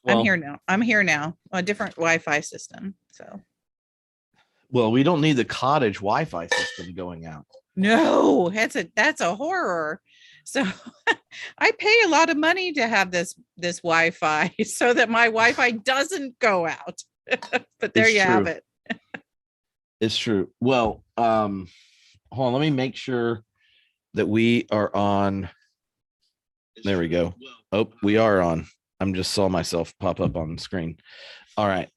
Well, I'm here now. A different Wi-Fi system. So. Well, we don't need the cottage Wi-Fi system going out. No, that's a horror. So I pay a lot of money to have this Wi-Fi so that my Wi-Fi doesn't go out. But there you have it. It's true. Well, hold on, let me make sure that we are on. There we go. Oh, we are on. I'm just saw myself pop up on the screen. All right.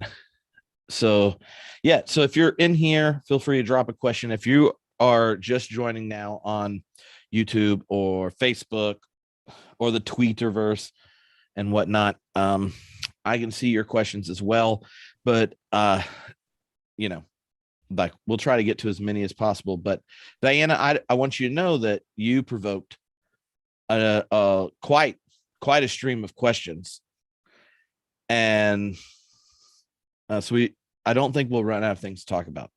So, yeah. So if you're in here, feel free to drop a question. If you are just joining now on YouTube or Facebook or the Tweeterverse and whatnot, I can see your questions as well. But, like we'll try to get to as many as possible. But Diana, I want you to know that you provoked quite a stream of questions, and I don't think we'll run out of things to talk about.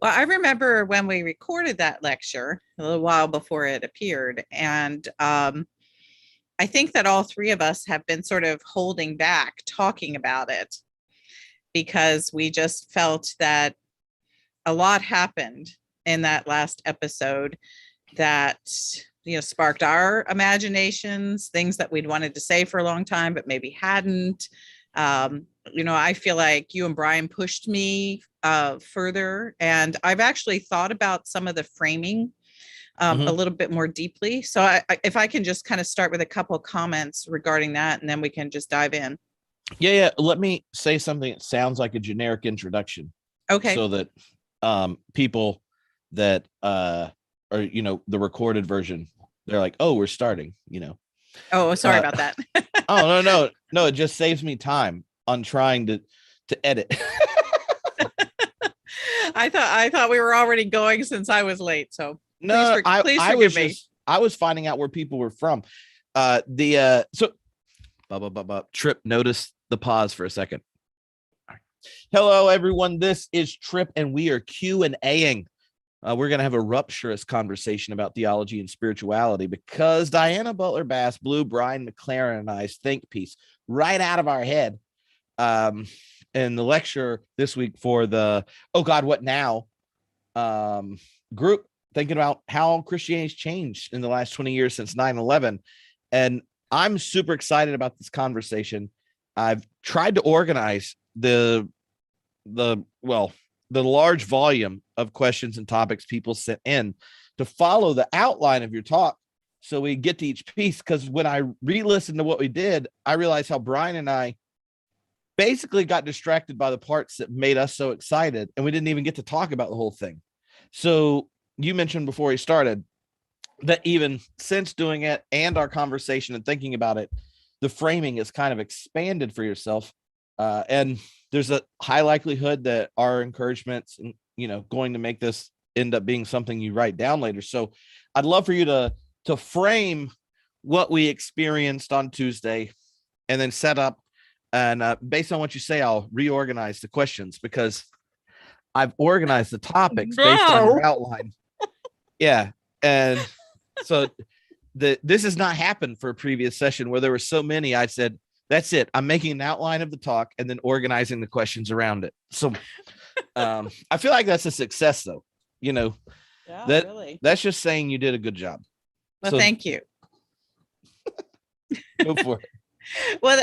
Well, I remember when we recorded that lecture a little while before it appeared, and I think that all three of us have been sort of holding back talking about it because we just felt that a lot happened in that last episode that sparked our imaginations, things that we'd wanted to say for a long time but maybe hadn't. I feel like you and Brian pushed me further, and I've actually thought about some of the framing a little bit more deeply. So if I can just kind of start with a couple of comments regarding that, and then we can just dive in. Yeah. Let me say something that sounds like a generic introduction. Okay. So that people that are, the recorded version, they're like, oh, we're starting, Oh, sorry about that. Oh, no. It just saves me time on trying to edit. I thought we were already going since I was late. So no, please forgive me. I was finding out where people were from. Tripp, notice the pause for a second. All right. Hello, everyone. This is Tripp, and we are Q&Aing. We're going to have a rapturous conversation about theology and spirituality because Diana Butler Bass blew Brian McLaren and I's think piece right out of our head in the lecture this week for the Oh God, What Now group, thinking about how Christianity's changed in the last 20 years since 9/11. And I'm super excited about this conversation. I've tried to organize the large volume of questions and topics people sent in to follow the outline of your talk so we get to each piece. Because when I re-listened to what we did, I realized how Brian and I basically got distracted by the parts that made us so excited, and we didn't even get to talk about the whole thing. So you mentioned before we started that even since doing it and our conversation and thinking about it, the framing is kind of expanded for yourself. And there's a high likelihood that our encouragements, going to make this end up being something you write down later. So I'd love for you to frame what we experienced on Tuesday and then set up. And based on what you say, I'll reorganize the questions because I've organized the topics based on your outline. Yeah. And so this has not happened for a previous session where there were so many. I said, that's it. I'm making an outline of the talk and then organizing the questions around it. So I feel like that's a success, though. Yeah, really. That's just saying you did a good job. Well, thank you. Go for it. Well,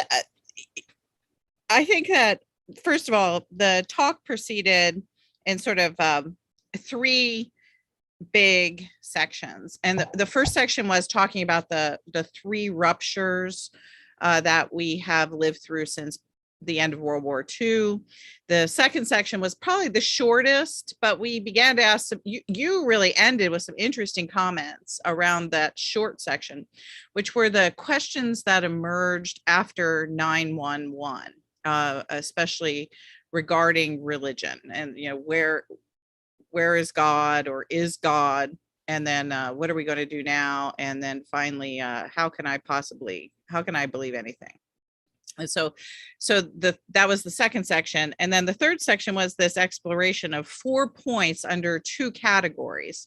I think that, first of all, the talk proceeded in sort of three big sections. And the first section was talking about the three ruptures that we have lived through since the end of World War II. The second section was probably the shortest, but we began to ask you really ended with some interesting comments around that short section, which were the questions that emerged after 9/11, especially regarding religion and, where is God, or is God? And then what are we going to do now? And then finally, how can I believe anything? And so that was the second section. And then the third section was this exploration of 4 points under two categories.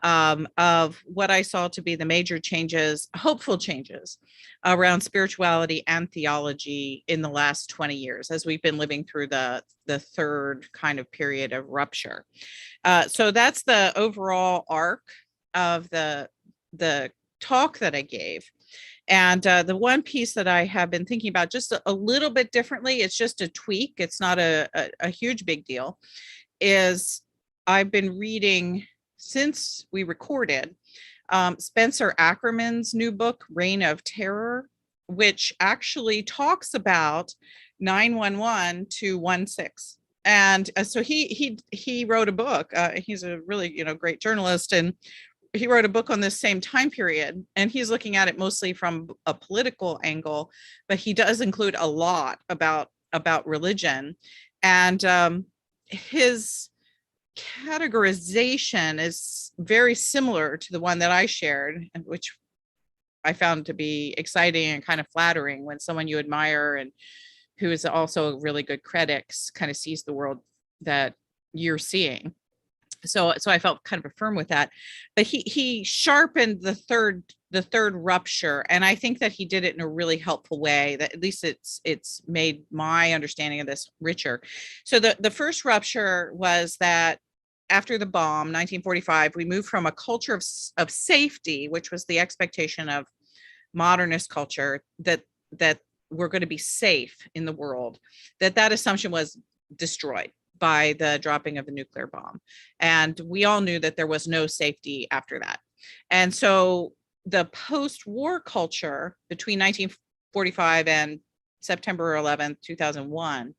of what I saw to be the major changes, hopeful changes around spirituality and theology in the last 20 years, as we've been living through the third kind of period of rupture. So that's the overall arc of the talk that I gave. And the one piece that I have been thinking about just a little bit differently, it's just a tweak, it's not a huge big deal, is I've been reading since we recorded Spencer Ackerman's new book, Reign of Terror, which actually talks about 9/11 to 1/6. And so he wrote a book. He's a really great journalist, and he wrote a book on this same time period, and he's looking at it mostly from a political angle, but he does include a lot about religion. And his categorization is very similar to the one that I shared, which I found to be exciting and kind of flattering when someone you admire and who is also a really good critic kind of sees the world that you're seeing. So I felt kind of affirmed with that, but he sharpened the third rupture, and I think that he did it in a really helpful way. That at least it's made my understanding of this richer. So the first rupture was that after the bomb, 1945, we moved from a culture of safety, which was the expectation of modernist culture, that we're going to be safe in the world. That assumption was destroyed by the dropping of the nuclear bomb. And we all knew that there was no safety after that. And so the post-war culture between 1945 and September 11th, 2001,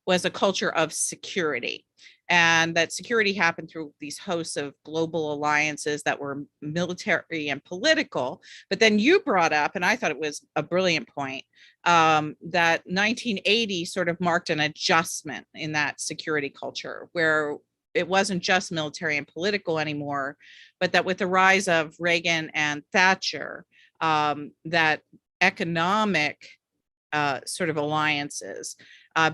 was a culture of security. And that security happened through these hosts of global alliances that were military and political. But then you brought up, and I thought it was a brilliant point, that 1980 sort of marked an adjustment in that security culture, where it wasn't just military and political anymore, but that with the rise of Reagan and Thatcher, that economic sort of alliances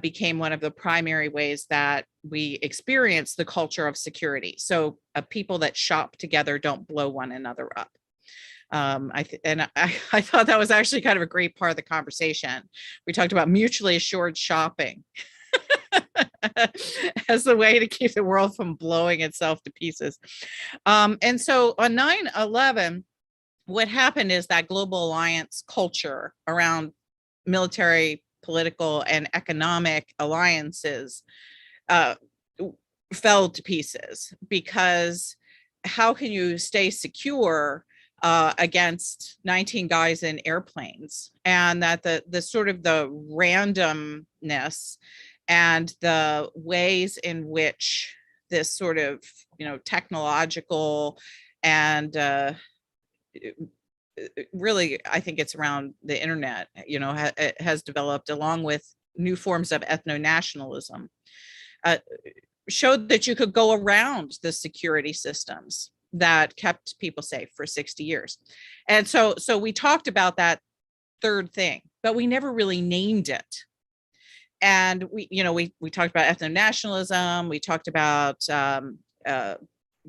became one of the primary ways that we experience the culture of security. So people that shop together don't blow one another up. I thought that was actually kind of a great part of the conversation. We talked about mutually assured shopping as the way to keep the world from blowing itself to pieces. And so on 9/11, what happened is that global alliance culture around military, political, and economic alliances fell to pieces, because how can you stay secure against 19 guys in airplanes? And that the sort of the randomness and the ways in which this sort of technological and really, I think it's around the internet, has developed, along with new forms of ethno-nationalism, showed that you could go around the security systems that kept people safe for 60 years. And so we talked about that third thing, but we never really named it. And we talked about ethno-nationalism, we talked about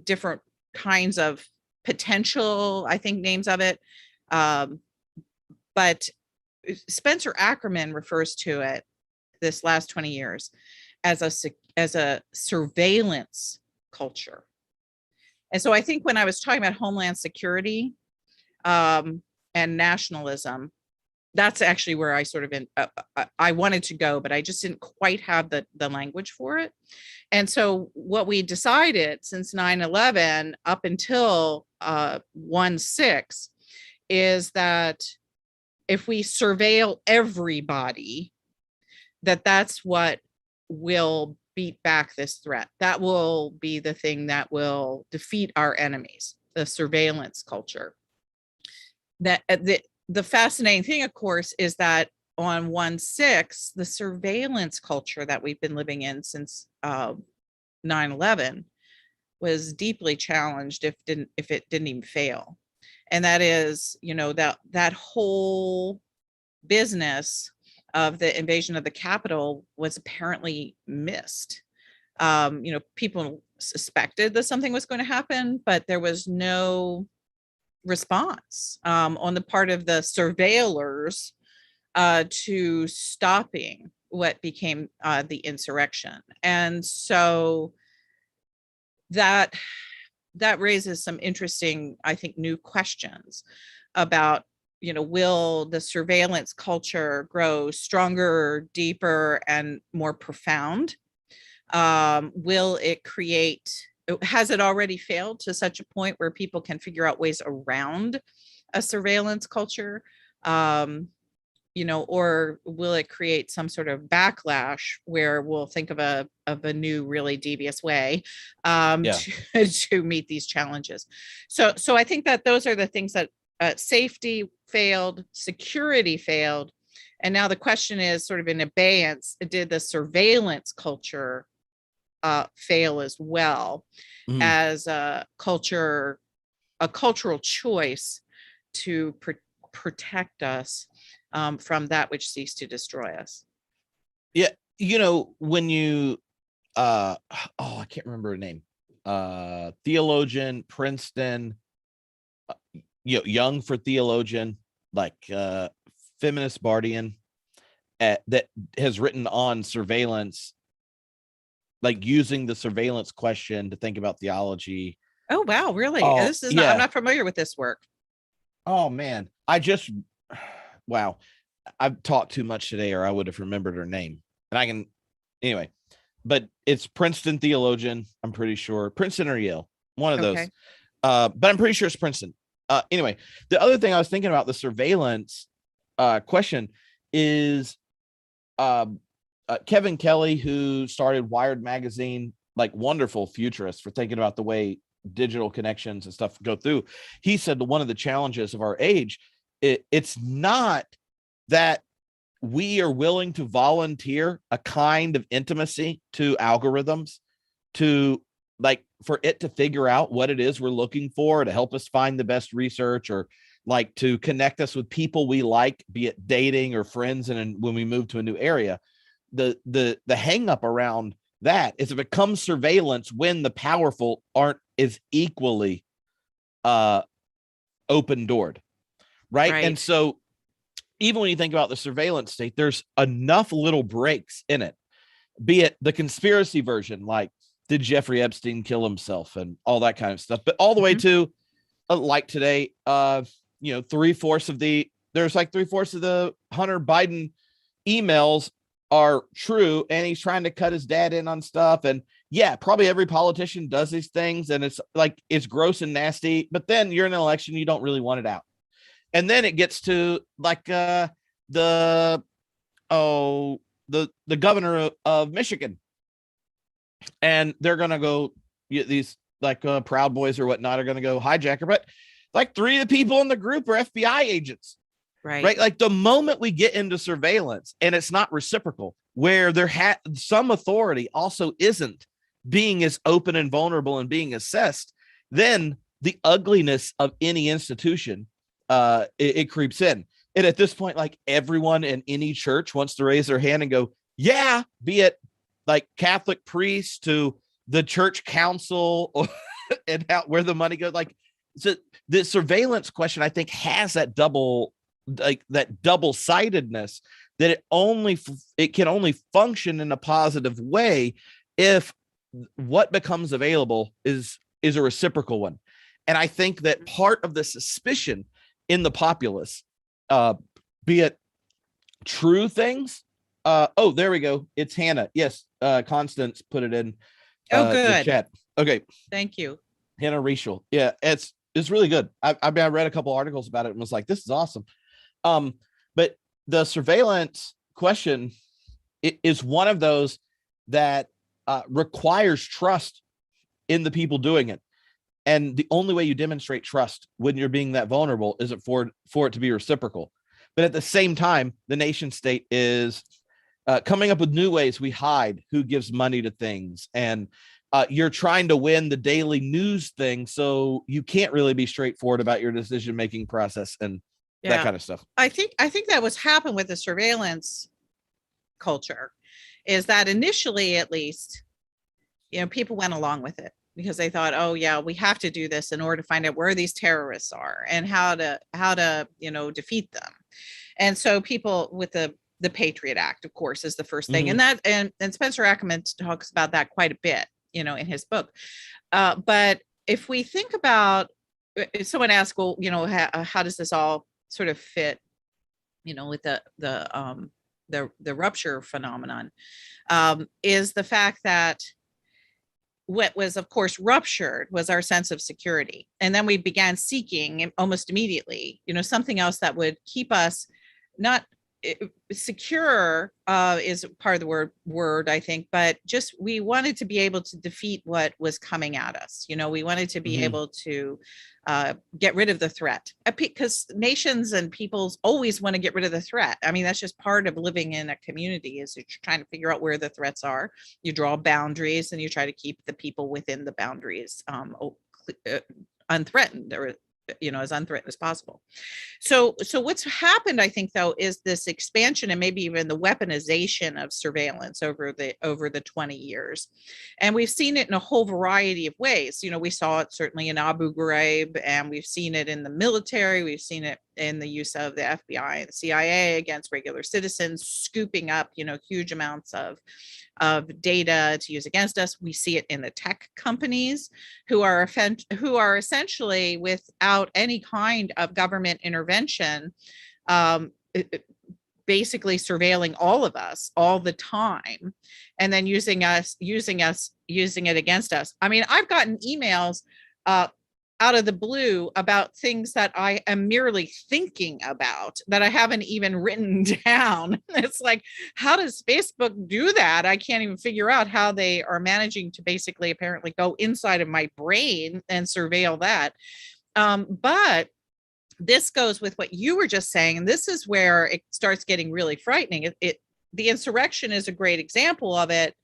different kinds of potential, I think, names of it. But Spencer Ackerman refers to it this last 20 years as a surveillance culture. And so I think when I was talking about homeland security and nationalism, that's actually where I sort of I wanted to go, but I just didn't quite have the language for it. And so what we decided since 9/11 up until 1/6 is that if we surveil everybody, that's what will beat back this threat. That will be the thing that will defeat our enemies, the surveillance culture. That the fascinating thing, of course, is that on 1/6, the surveillance culture that we've been living in since 9/11 was deeply challenged, if it didn't even fail. And that is, that whole business of the invasion of the Capitol was apparently missed. People suspected that something was going to happen, but there was no response on the part of the surveillors to stopping what became the insurrection. And so that raises some interesting, I think, new questions about, will the surveillance culture grow stronger, deeper, and more profound? Will it create, has it already failed to such a point where people can figure out ways around a surveillance culture? Or will it create some sort of backlash where we'll think of a new, really devious way to meet these challenges? So I think that those are the things that safety failed, security failed, and now the question is sort of in abeyance: did the surveillance culture fail as well as a cultural choice to protect us from that which seeks to destroy us? Yeah, when you I can't remember her name, theologian, Princeton, young for theologian, like feminist Bardian, that has written on surveillance, like using the surveillance question to think about theology. Oh wow, really? This is I'm not familiar with this work. Oh man, wow, I've talked too much today, or I would have remembered her name. And anyway, but it's Princeton theologian. I'm pretty sure Princeton or Yale, one of those. But I'm pretty sure it's Princeton. Anyway, the other thing I was thinking about the surveillance question is Kevin Kelly, who started Wired magazine, like wonderful futurist for thinking about the way digital connections and stuff go through. He said that one of the challenges of our age, it's not that we are willing to volunteer a kind of intimacy to algorithms to, like, for it to figure out what it is we're looking for, to help us find the best research, or like to connect us with people we like, be it dating or friends. And when we move to a new area, the hang up around that is it becomes surveillance when the powerful aren't as equally open doored. Right. And so even when you think about the surveillance state, there's enough little breaks in it, be it the conspiracy version, like, did Jeffrey Epstein kill himself and all that kind of stuff, but all the way to like today, there's like 3/4 of the Hunter Biden emails are true, and he's trying to cut his dad in on stuff. And yeah, probably every politician does these things, and it's gross and nasty, but then you're in an election, you don't really want it out. And then it gets to like the governor of Michigan, and they're gonna go, these like Proud Boys or whatnot are gonna go hijack her, but like 3 of the people in the group are FBI agents. Right. Like the moment we get into surveillance and it's not reciprocal, where some authority also isn't being as open and vulnerable and being assessed, then the ugliness of any institution, it creeps in. And at this point, like, everyone in any church wants to raise their hand and go, yeah, be it like Catholic priests to the church council, or and where the money goes. Like, so the surveillance question, I think, has that double-sidedness, that it can only function in a positive way if what becomes available is a reciprocal one. And I think that part of the suspicion in the populace, be it true things. There we go. It's Hannah. Yes. Constance put it in good. The chat. Okay. Thank you. Hannah Rachel. Yeah, it's really good. I read a couple articles about it and was like, this is awesome. But the surveillance question is one of those that requires trust in the people doing it. And the only way you demonstrate trust when you're being that vulnerable is for it to be reciprocal. But at the same time, the nation state is coming up with new ways we hide who gives money to things. And you're trying to win the daily news thing, so you can't really be straightforward about your decision-making process and that kind of stuff. I think that what's happened with the surveillance culture is that initially, at least, people went along with it because they thought, oh yeah, we have to do this in order to find out where these terrorists are and how to defeat them. And so people with the Patriot Act, of course, is the first thing. Mhm. And Spencer Ackerman talks about that quite a bit, in his book. But if we think about, if someone asks, well, how does this all sort of fit, with the rupture phenomenon, is the fact that what was, of course, ruptured was our sense of security. And then we began seeking almost immediately, something else that would keep us not secure, is part of the word, I think, but just we wanted to be able to defeat what was coming at us. We wanted to be Mhm. able to get rid of the threat, because nations and peoples always want to get rid of the threat. I mean, that's just part of living in a community, is you're trying to figure out where the threats are. You draw boundaries and you try to keep the people within the boundaries unthreatened, or as unthreatened as possible. So what's happened, I think, though, is this expansion and maybe even the weaponization of surveillance over the 20 years. And we've seen it in a whole variety of ways. We saw it certainly in Abu Ghraib, and we've seen it in the military. We've seen it in the use of the FBI and the CIA against regular citizens, scooping up, huge amounts of data to use against us. We see it in the tech companies who are essentially, without any kind of government intervention, basically surveilling all of us all the time, and then using it against us. I mean, I've gotten emails out of the blue about things that I am merely thinking about that I haven't even written down. It's like, how does Facebook do that? I can't even figure out how they are managing to basically apparently go inside of my brain and surveil that. But this goes with what you were just saying, and this is where it starts getting really frightening. The insurrection is a great example of it,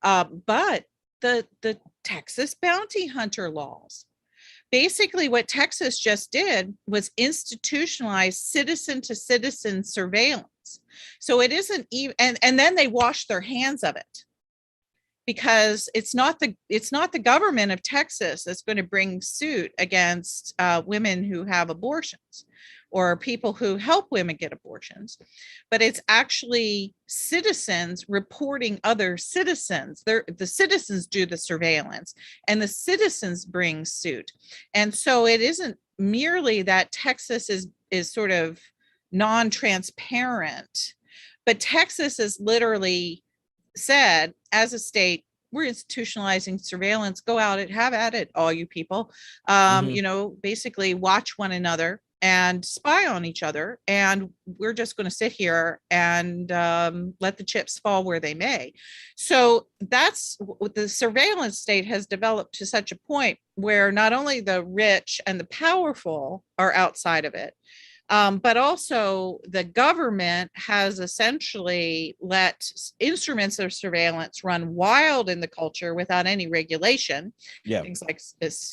but the Texas bounty hunter laws. Basically, what Texas just did was institutionalize citizen to citizen surveillance. So it isn't even, and then they wash their hands of it, because it's not the government of Texas that's going to bring suit against women who have abortions or people who help women get abortions, but it's actually citizens reporting other citizens. The citizens do the surveillance, and the citizens bring suit. And so it isn't merely that Texas is sort of non-transparent, but Texas is literally said, as a state, we're institutionalizing surveillance. Go out and have at it, all you people. Basically watch one another and spy on each other, and we're just going to sit here and let the chips fall where they may. So that's what the surveillance state has developed to such a point where not only the rich and the powerful are outside of it, but also the government has essentially let instruments of surveillance run wild in the culture without any regulation. Yeah. Things like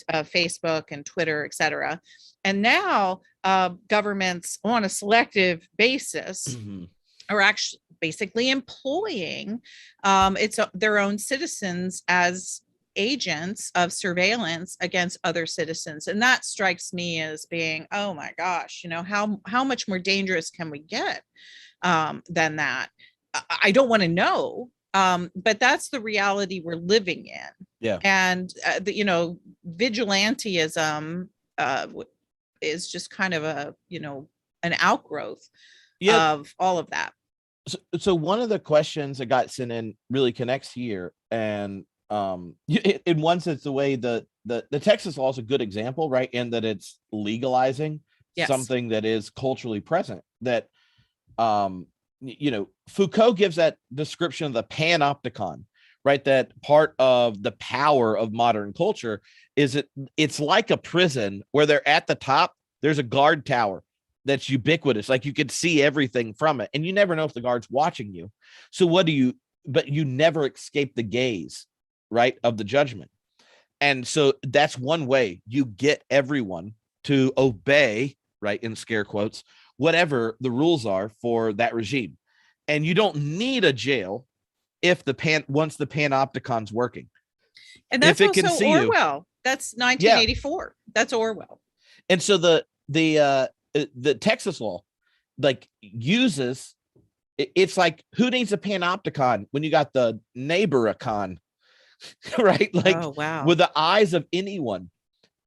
Facebook and Twitter, et cetera. And now governments, on a selective basis, are actually basically employing their own citizens as agents of surveillance against other citizens. And that strikes me as being, oh my gosh, how much more dangerous can we get than that? I don't want to know, but that's the reality we're living in. Yeah. And vigilantism is just kind of an outgrowth of all of that. So one of the questions that got sent in really connects here, and in one sense, the way the Texas law is a good example, right? In that it's legalizing something that is culturally present. That Foucault gives that description of the panopticon, right? That part of the power of modern culture is it's like a prison where they're at the top. There's a guard tower that's ubiquitous, like you could see everything from it, and you never know if the guard's watching you. So but you never escape the gaze, right, of the judgment. And so that's one way you get everyone to obey, right, in scare quotes, whatever the rules are for that regime. And you don't need a jail if once the panopticon's working. And if that's it can also see you. Orwell. That's Yeah. 1984. That's Orwell. And so the Texas law like uses it's like, who needs a panopticon when you got the neighboricon, right? Like, Oh, wow. with the eyes of anyone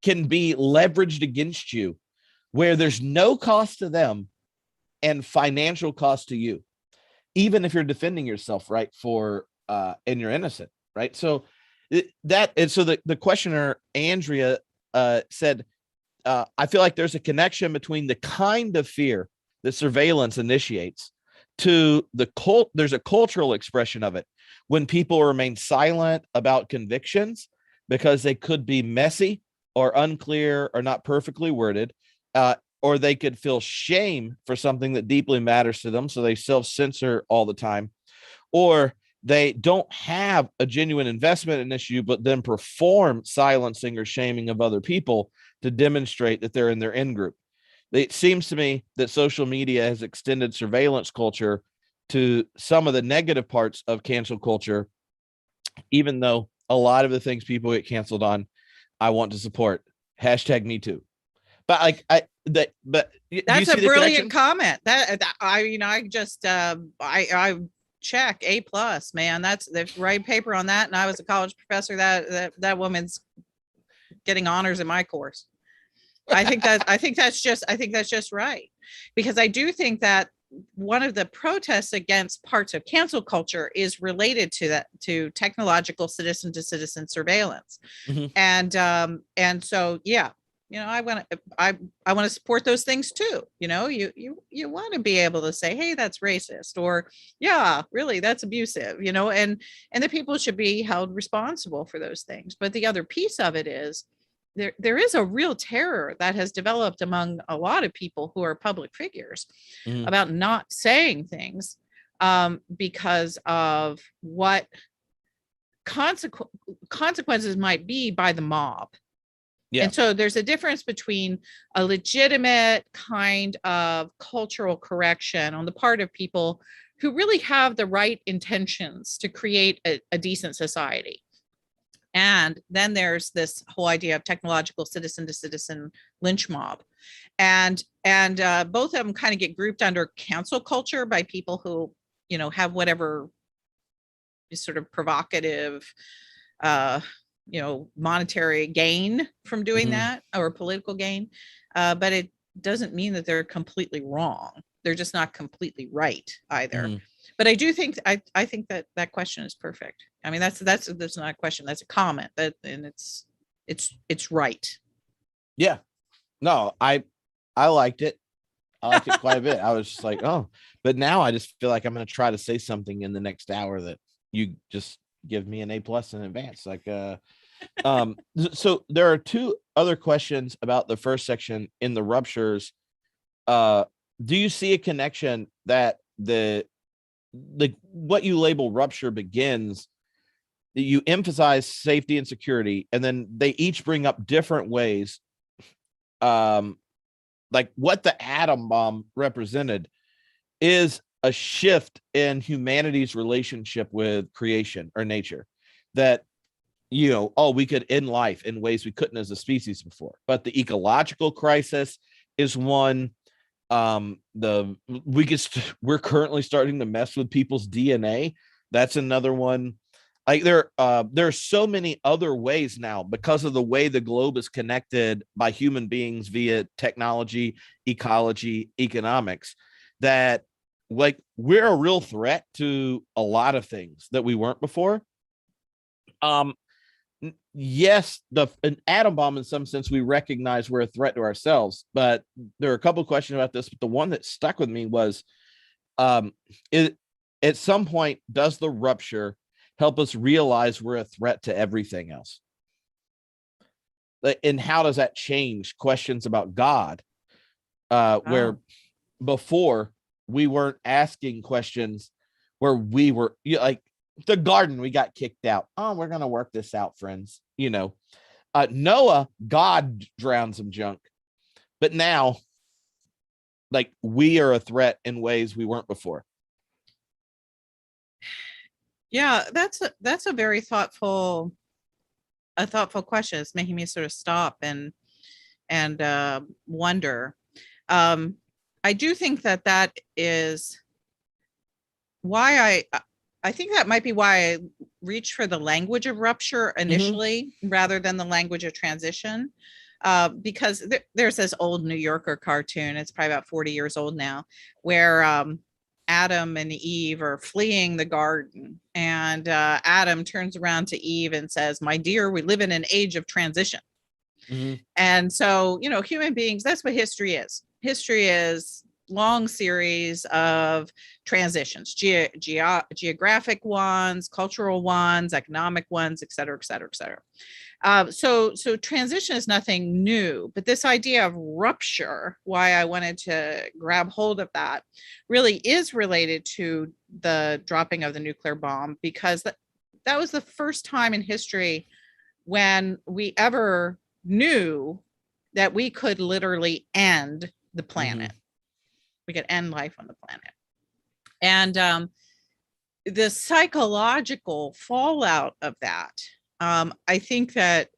can be leveraged against you, where there's no cost to them and financial cost to you, even if you're defending yourself, right? And you're innocent, right? So the questioner Andrea said, I feel like there's a connection between the kind of fear that surveillance initiates to there's a cultural expression of it when people remain silent about convictions because they could be messy or unclear or not perfectly worded, or they could feel shame for something that deeply matters to them, so they self-censor all the time, or they don't have a genuine investment in an issue, but then perform silencing or shaming of other people to demonstrate that they're in their in group. It seems to me that social media has extended surveillance culture to some of the negative parts of cancel culture, even though a lot of the things people get canceled on, I want to support. Hashtag me too. But but that's a brilliant comment. That I just I check A+, man. That's the right paper on that. And I was a college professor. That woman's getting honors in my course. I think that's just right, because I do think that one of the protests against parts of cancel culture is related to technological citizen to citizen surveillance. Mm-hmm. And so, yeah, I want to support those things too. You want to be able to say, hey, that's racist, or yeah, really, that's abusive, and the people should be held responsible for those things. But the other piece of it is, there is a real terror that has developed among a lot of people who are public figures, mm-hmm. about not saying things because of what consequences might be by the mob. Yeah. And so there's a difference between a legitimate kind of cultural correction on the part of people who really have the right intentions to create a decent society. And then there's this whole idea of technological citizen to citizen lynch mob. And both of them kind of get grouped under cancel culture by people who, have whatever sort of provocative, monetary gain from doing mm-hmm. that, or political gain. But it doesn't mean that they're completely wrong. They're just not completely right either. Mm-hmm. But I do think I think that question is perfect. I mean, that's not a question. That's a comment. And it's right. Yeah. No, I liked it. I liked it quite a bit. I was just like, oh, but now I just feel like I'm going to try to say something in the next hour that you just give me an A+ in advance. Like, so there are two other questions about the first section in the ruptures. Do you see a connection that what you label rupture begins, you emphasize safety and security, and then they each bring up different ways, like what the atom bomb represented is a shift in humanity's relationship with creation or nature, that we could end life in ways we couldn't as a species before. But the ecological crisis is one. We're currently starting to mess with people's DNA. That's another one. Like there are so many other ways now, because of the way the globe is connected by human beings via technology, ecology, economics, that like we're a real threat to a lot of things that we weren't before. Yes, an atom bomb, in some sense, we recognize we're a threat to ourselves, but there are a couple of questions about this. But the one that stuck with me was, at some point, does the rupture help us realize we're a threat to everything else? And how does that change questions about God, where before we weren't asking questions, where we were like, the garden, we got kicked out. Oh, we're going to work this out, friends. Noah, God drowned some junk. But now, like, we are a threat in ways we weren't before. Yeah, that's a very thoughtful a thoughtful question. It's making me sort of stop and wonder. I do think that is why I think that might be why I reached for the language of rupture initially, rather than the language of transition. Because there's this old New Yorker cartoon, it's probably about 40 years old now, where Adam and Eve are fleeing the garden, and Adam turns around to Eve and says, "My dear, we live in an age of transition." And so, human beings, that's what history is. History is long series of transitions, geographic ones, cultural ones, economic ones, et cetera, et cetera, et cetera. So transition is nothing new, but this idea of rupture, why I wanted to grab hold of that, really is related to the dropping of the nuclear bomb, because that was the first time in history when we ever knew that we could literally end the planet. We could end life on the planet. And the psychological fallout of that, I think that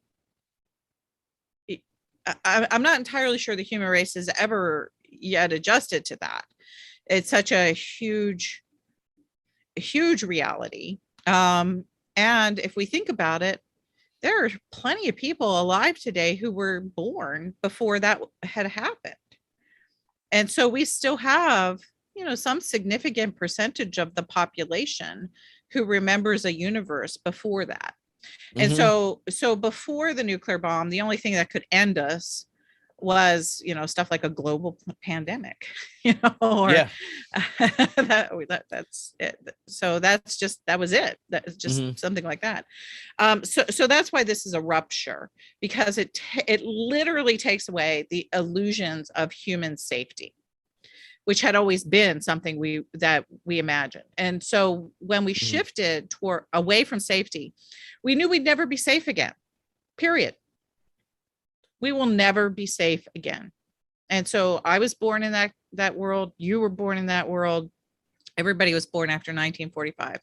I'm not entirely sure the human race has ever yet adjusted to that. It's such a huge reality. And if we think about it, there are plenty of people alive today who were born before that had happened. And so we still have, some significant percentage of the population who remembers a universe before that. And so before the nuclear bomb, the only thing that could end us was, stuff like a global pandemic, or that's it. So that was it. That's just something like that. So that's why this is a rupture, because it literally takes away the illusions of human safety, which had always been something we imagined. And so when we shifted away from safety, we knew we'd never be safe again, period. We will never be safe again. And so I was born in that world. You were born in that world. Everybody was born after 1945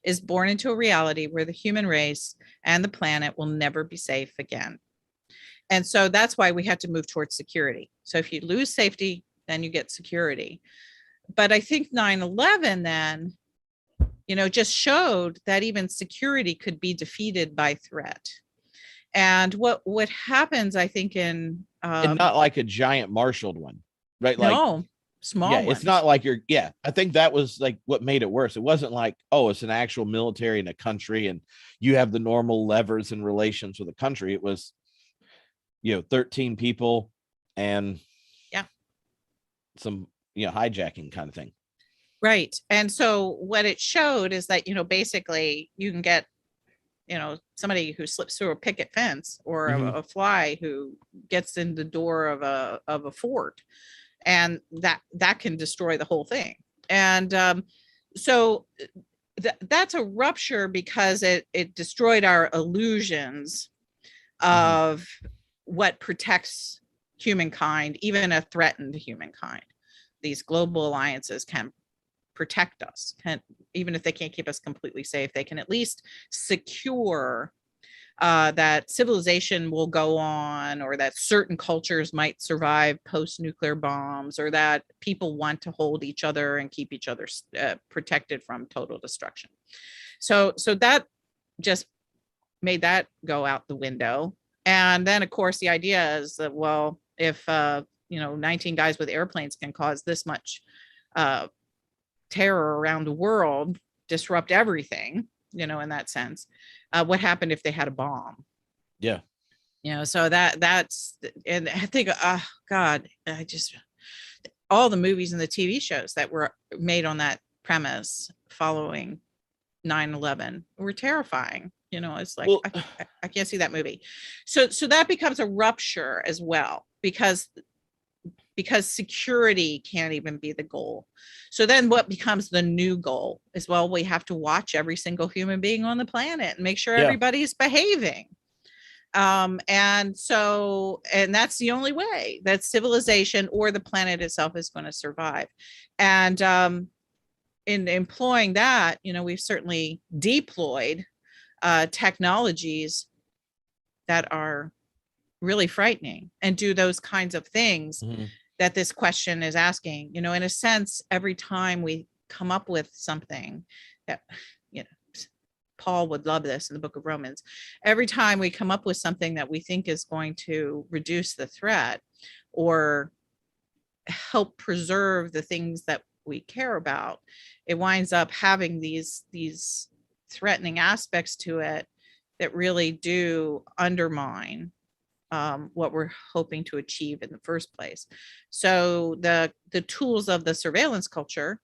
is born into a reality where the human race and the planet will never be safe again. And so that's why we had to move towards security. So if you lose safety, then you get security. But I think 9/11 then, just showed that even security could be defeated by threat. And what happens, I think, and not like a giant marshaled one, right? Like, no, small ones. It's not like I think that was like what made it worse. It wasn't like, oh, it's an actual military in a country and you have the normal levers and relations with a country. It was, 13 people and some, hijacking kind of thing. Right. And so what it showed is that, basically you can get, somebody who slips through a picket fence, or a fly who gets in the door of a fort, and that can destroy the whole thing. And so that's a rupture, because it destroyed our illusions of what protects humankind, even a threatened humankind. These global alliances can protect us, even if they can't keep us completely safe, they can at least secure that civilization will go on, or that certain cultures might survive post-nuclear bombs, or that people want to hold each other and keep each other protected from total destruction. So that just made that go out the window. And then, of course, the idea is that, well, if 19 guys with airplanes can cause this much terror around the world, disrupt everything, in that sense, what happened if they had a bomb? So that's, and I think, oh God, all the movies and the TV shows that were made on that premise following 9/11 were terrifying. It's like, well, I can't see that movie. So that becomes a rupture as well, because security can't even be the goal. So then what becomes the new goal is, well, we have to watch every single human being on the planet and make sure everybody's behaving. And that's the only way that civilization or the planet itself is going to survive. And in employing that, we've certainly deployed technologies that are really frightening and do those kinds of things that this question is asking. You know, in a sense, every time we come up with something that, you know, Paul would love this in the book of Romans, every time we come up with something that we think is going to reduce the threat or help preserve the things that we care about, it winds up having these threatening aspects to it that really do undermine what we're hoping to achieve in the first place. So the tools of the surveillance culture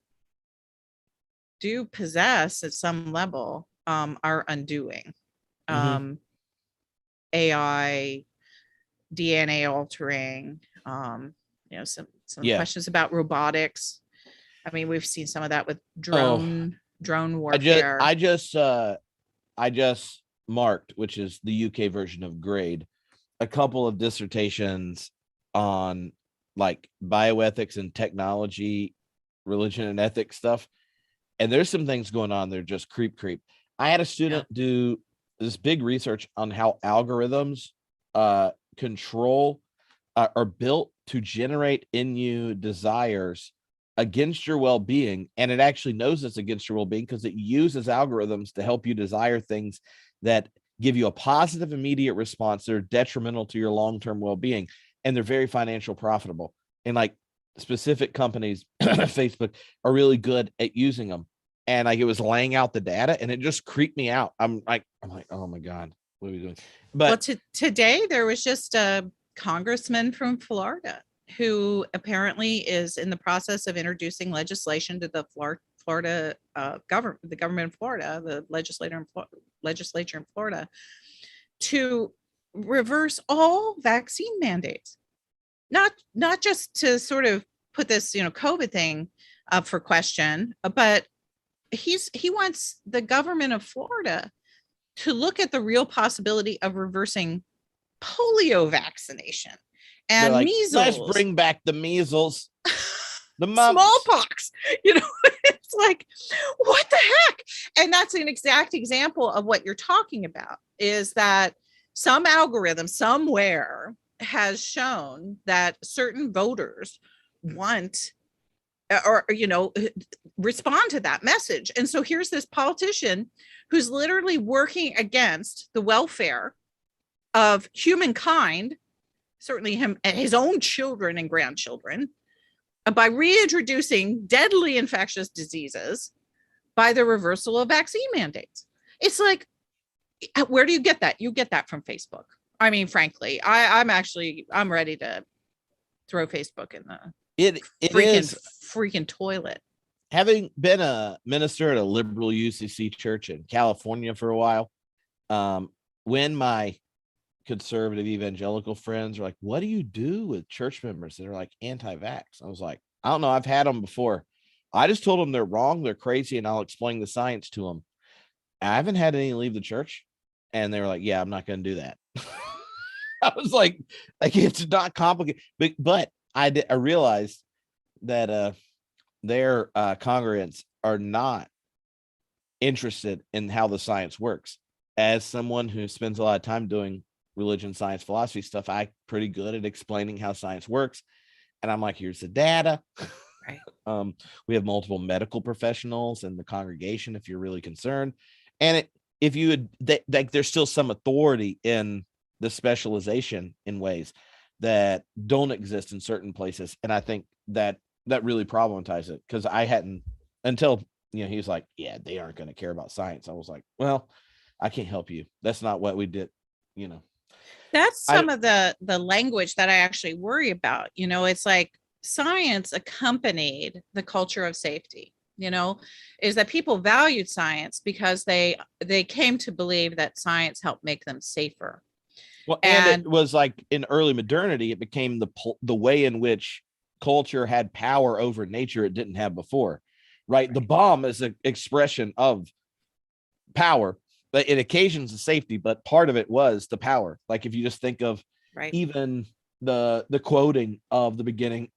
do possess at some level our undoing. AI, DNA altering, you know, some questions about robotics. I mean, we've seen some of that with drone warfare. I just marked, which is the UK version of grade, a couple of dissertations on like bioethics and technology, religion and ethics stuff. And there's some things going on there just creep. I had a student do this big research on how algorithms control are built to generate in you desires against your well-being, and it actually knows it's against your well-being because it uses algorithms to help you desire things that give you a positive immediate response that are detrimental to your long-term well-being, and they're very financial profitable. And like specific companies, Facebook, are really good at using them. And like it was laying out the data, and it just creeped me out. I'm like, oh my God, what are we doing? But today there was just a congressman from Florida who apparently is in the process of introducing legislation to the Florida government, the government in Florida, the legislature in Florida, to reverse all vaccine mandates. Not just to sort of put this, you know, COVID thing up for question, but he wants the government of Florida to look at the real possibility of reversing polio vaccination and like, measles. Let's bring back the measles, the mumps, smallpox. You know, it's like, what the heck? And that's an exact example of what you're talking about, is that some algorithm somewhere has shown that certain voters want or, you know, respond to that message. And so here's this politician who's literally working against the welfare of humankind, certainly him and his own children and grandchildren, by reintroducing deadly infectious diseases by the reversal of vaccine mandates. It's like, where do you get that? You get that from Facebook. I mean, frankly, I'm ready to throw Facebook in the freaking toilet. Having been a minister at a liberal UCC church in California for a while, when my conservative evangelical friends are like, what do you do with church members that are like anti-vax? I was like, I don't know. I've had them before. I just told them they're wrong, they're crazy, and I'll explain the science to them. I haven't had any leave the church, and they were like, yeah, I'm not going to do that. I was like it's not complicated, but I realized that their congregants are not interested in how the science works. As someone who spends a lot of time doing religion, science, philosophy stuff, I'm pretty good at explaining how science works. And I'm like, here's the data. Right. We have multiple medical professionals in the congregation if you're really concerned. And if you would, there's still some authority in the specialization in ways that don't exist in certain places. And I think that really problematized it, because I hadn't, until, you know, he was like, yeah, they aren't going to care about science. I was like, well, I can't help you. That's not what we did, you know. That's some of the language that I actually worry about. You know, it's like science accompanied the culture of safety, you know, is that people valued science because they came to believe that science helped make them safer. Well, and it was like in early modernity, it became the way in which culture had power over nature it didn't have before, right? The bomb is an expression of power, but it occasions the safety, but part of it was the power. Like if you just think of even the quoting of the beginning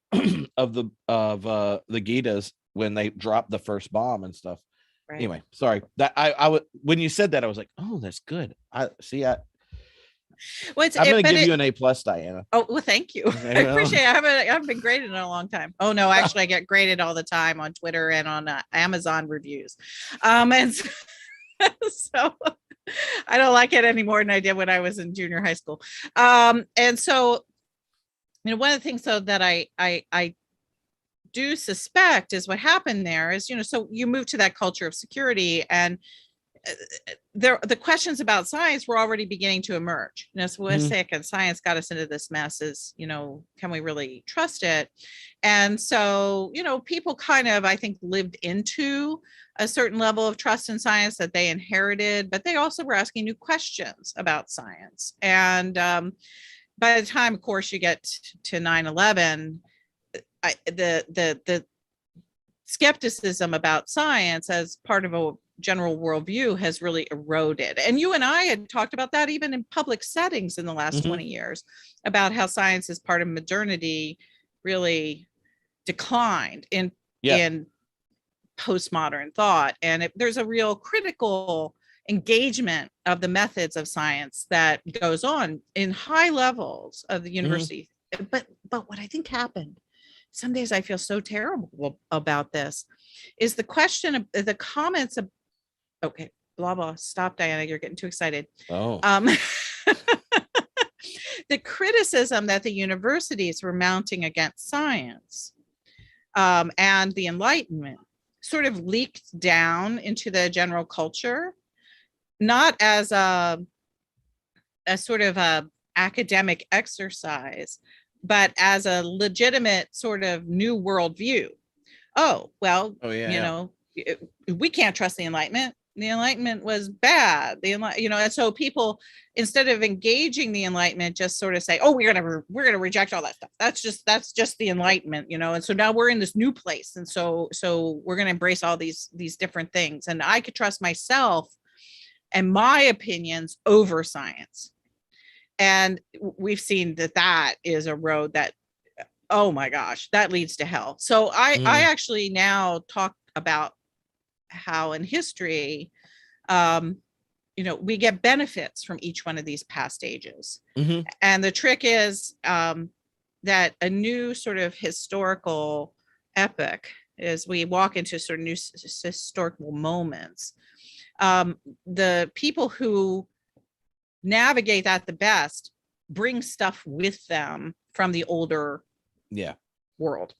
of the Gitas when they dropped the first bomb and stuff. Anyway, sorry that I when you said that, I was like, oh, that's good. Well, I'm going to give you an A+, Diana. Oh, well, thank you. I appreciate it. I haven't been graded in a long time. Oh no, actually I get graded all the time on Twitter and on Amazon reviews. And so I don't like it any more than I did when I was in junior high school. And so, one of the things though that I do suspect is what happened there is, so you move to that culture of security, and the questions about science were already beginning to emerge. So what second science got us into this mess is, can we really trust it? And so, people kind of, I think, lived into a certain level of trust in science that they inherited, but they also were asking new questions about science. And by the time, of course, you get to 9/11, the skepticism about science as part of a general worldview has really eroded. And you and I had talked about that even in public settings in the last 20 years, about how science as part of modernity really declined in postmodern thought. And there's a real critical engagement of the methods of science that goes on in high levels of the university. But what I think happened, some days I feel so terrible about this, is the question of the comments of, okay, blah, blah, stop, Diana, you're getting too excited. The criticism that the universities were mounting against science and the Enlightenment sort of leaked down into the general culture, not as a sort of a academic exercise, but as a legitimate sort of new worldview. We can't trust the Enlightenment. The Enlightenment was bad. And so people, instead of engaging the Enlightenment, just sort of say, "Oh, we're gonna reject all that stuff. That's just the Enlightenment," And so now we're in this new place, and so we're gonna embrace all these different things, and I could trust myself and my opinions over science. And we've seen that is a road that, oh my gosh, that leads to hell. So I actually now talk about how in history, we get benefits from each one of these past ages. And the trick is that a new sort of historical epoch, as we walk into sort of new historical moments, the people who navigate that the best bring stuff with them from the older world.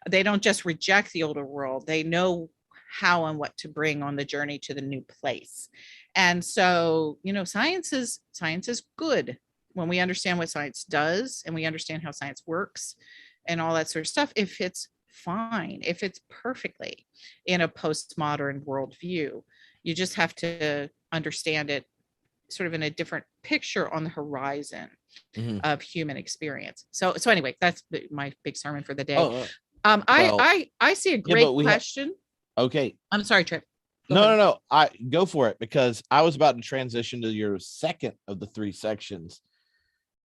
They don't just reject the older world. They know how and what to bring on the journey to the new place. And so, science is good when we understand what science does and we understand how science works and all that sort of stuff. If it's fine, if it's perfectly in a postmodern worldview, you just have to understand it sort of in a different picture on the horizon of human experience. So anyway, that's my big sermon for the day. I see a great question. Okay. I'm sorry, Tripp. No. I go for it, because I was about to transition to your second of the three sections.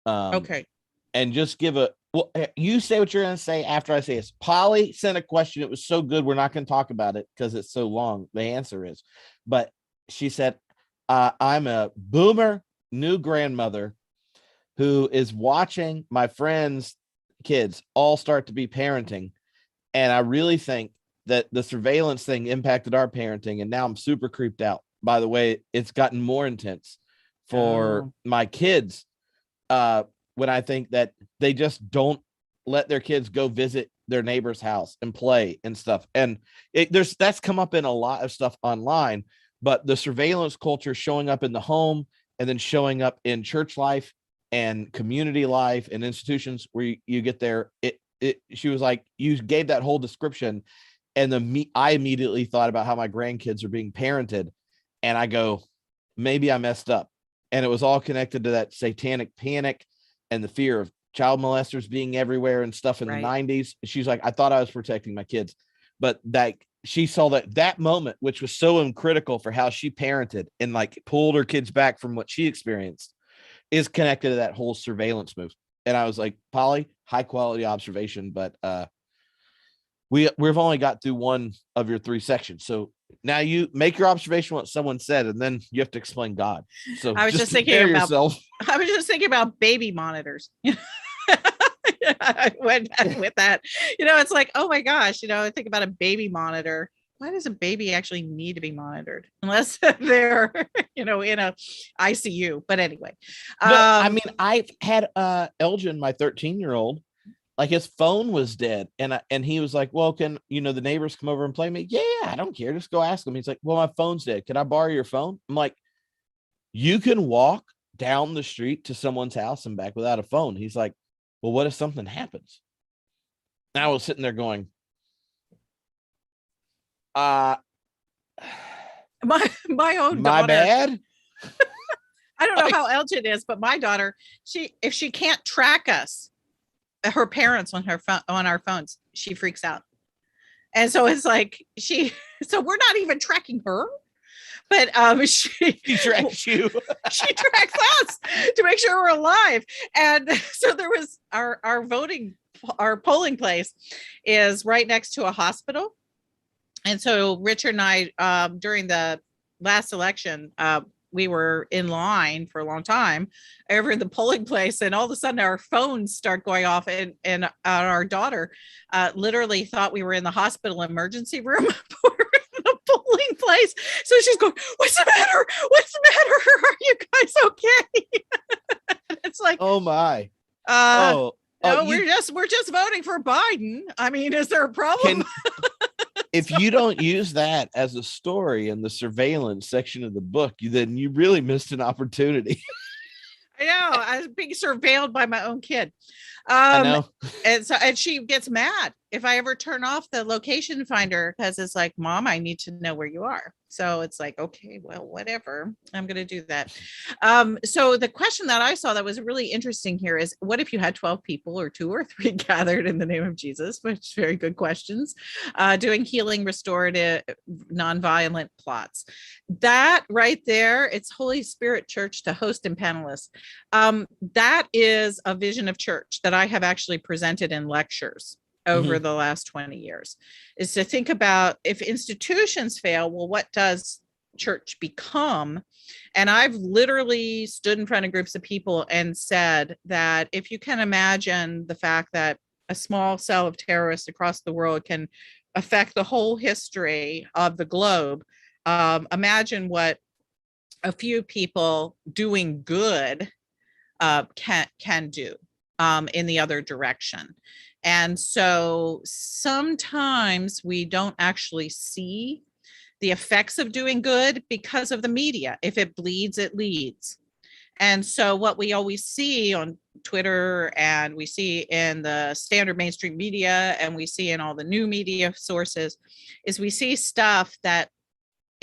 Okay. And just you say what you're going to say after I say this. Polly sent a question. It was so good. We're not going to talk about it because it's so long. The answer is, but she said, I'm a boomer new grandmother who is watching my friends' kids all start to be parenting. And I really think that the surveillance thing impacted our parenting. And now I'm super creeped out. By the way, it's gotten more intense for my kids when I think that they just don't let their kids go visit their neighbor's house and play and stuff. And that's come up in a lot of stuff online, but the surveillance culture showing up in the home and then showing up in church life and community life and institutions where you get there. She was like, you gave that whole description. And I immediately thought about how my grandkids are being parented. And I go, maybe I messed up. And it was all connected to that satanic panic and the fear of child molesters being everywhere and stuff in the 90s. She's like, I thought I was protecting my kids. But that she saw that moment, which was so critical for how she parented and like pulled her kids back from what she experienced, is connected to that whole surveillance move. And I was like, Polly, high quality observation, but we've only got through one of your three sections. So Now you make your observation what someone said, and then you have to explain God. So I was just thinking prepare about yourself. I was just thinking about baby monitors. I went back with that. It's like, oh my gosh, I think about a baby monitor. Why does a baby actually need to be monitored unless they're, in a ICU? But anyway, I mean, I've had Elgin, my 13-year-old, like his phone was dead, and he was like, well, can the neighbors come over and play me? Yeah, I don't care, just go ask him. He's like, well, my phone's dead, can I borrow your phone? I'm like, you can walk down the street to someone's house and back without a phone. He's like, well, what if something happens? And I was sitting there going, my own my daughter, bad. I don't know how Elgin is, but my daughter, if she can't track us, her parents on our phones, she freaks out. And so it's like so we're not even tracking her, but she tracks you. She tracks us to make sure we're alive. And so there was our polling place is right next to a hospital. And so Richard and I, during the last election, we were in line for a long time over in the polling place, and all of a sudden our phones start going off, and our daughter literally thought we were in the hospital emergency room for the polling place. So she's going, what's the matter? Are you guys okay? It's like, oh my. we're just voting for Biden. I mean, is there a problem? If you don't use that as a story in the surveillance section of the book, then you really missed an opportunity. I know. I was being surveilled by my own kid. I know. And she gets mad if I ever turn off the location finder, because it's like, Mom, I need to know where you are. So it's like, okay, well, whatever, I'm going to do that. So the question that I saw that was really interesting here is, what if you had 12 people or 2 or 3 gathered in the name of Jesus, which very good questions, doing healing, restorative, nonviolent plots. That right there, it's Holy Spirit Church to host and panelists. That is a vision of church that I have actually presented in lectures over the last 20 years, is to think about, if institutions fail, well, what does church become? And I've literally stood in front of groups of people and said that if you can imagine the fact that a small cell of terrorists across the world can affect the whole history of the globe, imagine what a few people doing good can do in the other direction. And so sometimes we don't actually see the effects of doing good because of the media. If it bleeds, it leads. And so what we always see on Twitter, and we see in the standard mainstream media, and we see in all the new media sources, is we see stuff that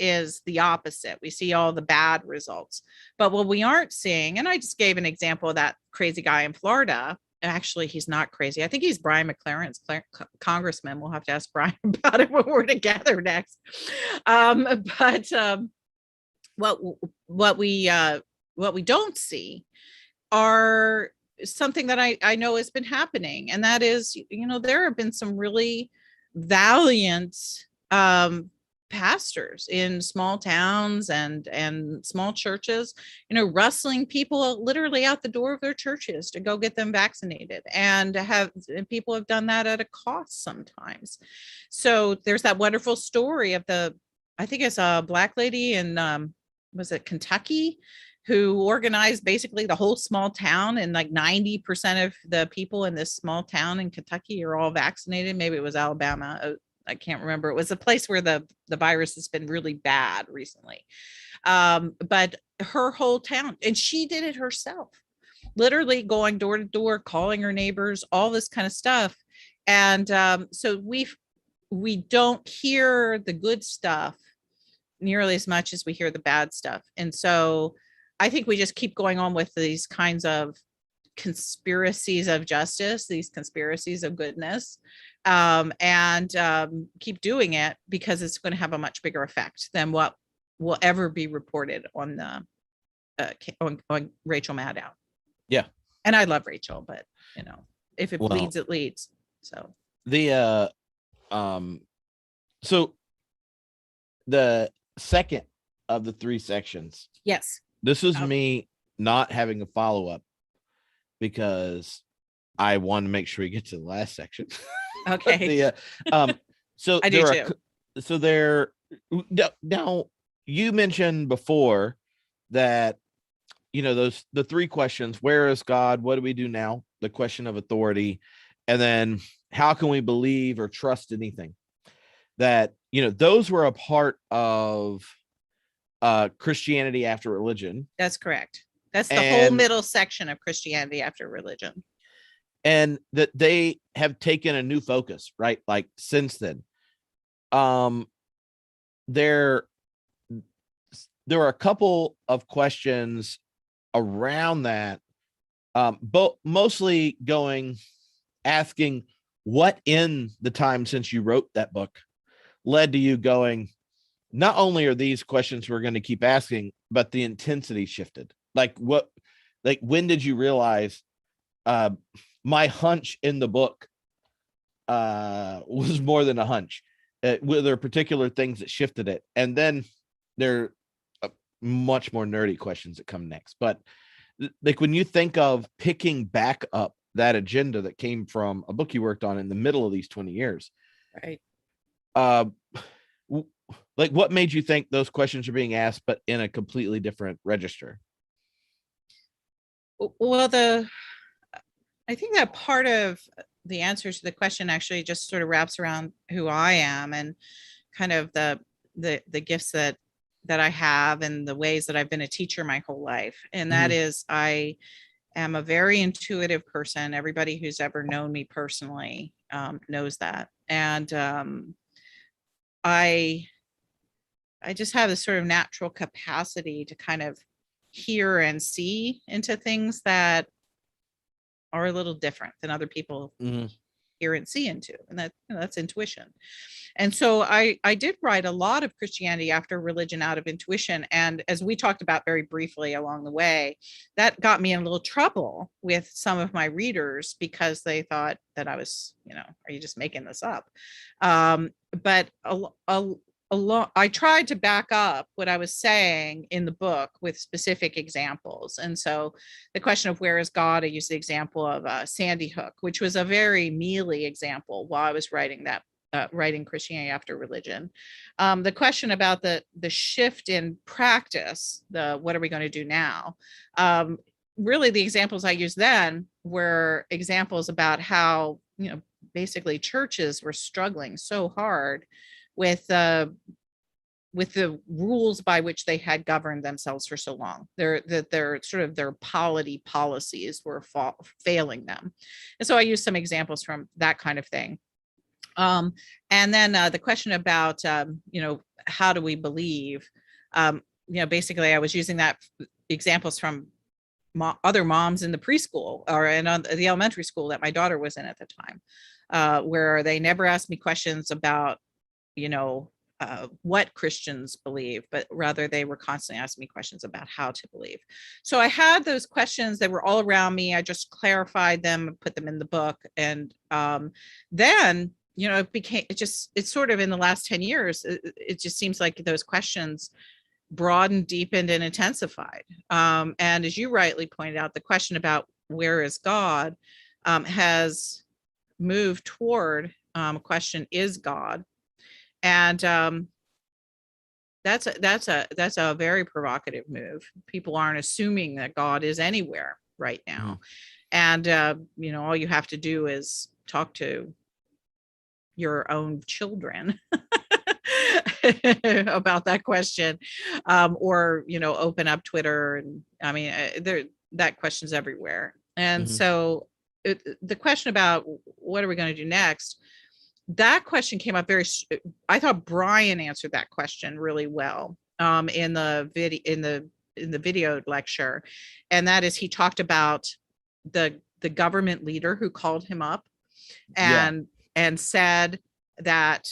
is the opposite. We see all the bad results. But what we aren't seeing, and I just gave an example of that crazy guy in Florida. Actually, he's not crazy. I think he's Brian McLaren's congressman. We'll have to ask Brian about it when we're together next. But what we don't see are something that I know has been happening, and that is, there have been some really valiant pastors in small towns and small churches, rustling people literally out the door of their churches to go get them vaccinated, and people have done that at a cost sometimes. So there's that wonderful story of I think it's a Black lady in was it Kentucky, who organized basically the whole small town, and like 90% of the people in this small town in Kentucky are all vaccinated. Maybe it was Alabama. I can't remember. It was a place where the virus has been really bad recently. But her whole town, and she did it herself, literally going door to door, calling her neighbors, all this kind of stuff. And so we don't hear the good stuff nearly as much as we hear the bad stuff. And so I think we just keep going on with these kinds of conspiracies of justice, these conspiracies of goodness, and keep doing it, because it's going to have a much bigger effect than what will ever be reported on the on Rachel Maddow. Yeah, and I love Rachel, but if it bleeds, it leads. So so the second of the 3 sections, Yes. this was Oh. me not having a follow-up because I wanted to make sure we get to the last section. Okay. So I do there too. are so there now you mentioned before that the 3 questions: where is God, what do we do now, the question of authority, and then how can we believe or trust anything, that those were a part of Christianity after religion. That's correct. That's the whole And middle section of Christianity after religion. and that they have taken a new focus, right? Like since then, there are a couple of questions around that, but mostly asking what in the time since you wrote that book led to you going, not only are these questions we're going to keep asking, but the intensity shifted. Like when did you realize my hunch in the book was more than a hunch? Were there particular things that shifted it? And then there are much more nerdy questions that come next. But like when you think of picking back up that agenda that came from a book you worked on in the middle of these 20 years, right? Like what made you think those questions are being asked, but in a completely different register? Well, I think that part of the answer to the question actually just sort of wraps around who I am and kind of the gifts that I have and the ways that I've been a teacher my whole life. And that is, I am a very intuitive person. Everybody who's ever known me personally knows that. And I just have this sort of natural capacity to kind of hear and see into things that are a little different than other people hear and see into, and that's intuition. And so I did write a lot of Christianity after religion out of intuition, and as we talked about very briefly along the way, that got me in a little trouble with some of my readers because they thought that I was, are you just making this up? But I tried to back up what I was saying in the book with specific examples. And so the question of where is God, I used the example of Sandy Hook, which was a very mealy example while I was writing that, writing Christianity after religion. The question about the shift in practice, the what are we going to do now? Really, the examples I used then were examples about how, basically churches were struggling so hard with the rules by which they had governed themselves for so long. Their polity policies were failing them. And so I used some examples from that kind of thing. And then the question about, how do we believe? Basically I was using that examples from other moms in the preschool or in the elementary school that my daughter was in at the time, where they never asked me questions about, what Christians believe, but rather they were constantly asking me questions about how to believe. So I had those questions that were all around me. I just clarified them and put them in the book. And then, it's sort of in the last 10 years, it just seems like those questions broadened, deepened, and intensified. And as you rightly pointed out, the question about where is God has moved toward a question, is God? And that's a very provocative move. People aren't assuming that God is anywhere right now. And all you have to do is talk to your own children about that question, or open up Twitter, and that question's everywhere. And so the question about what are we going to do next, that question came up I thought Brian answered that question really well in the video lecture. And that is, he talked about the government leader who called him up and said that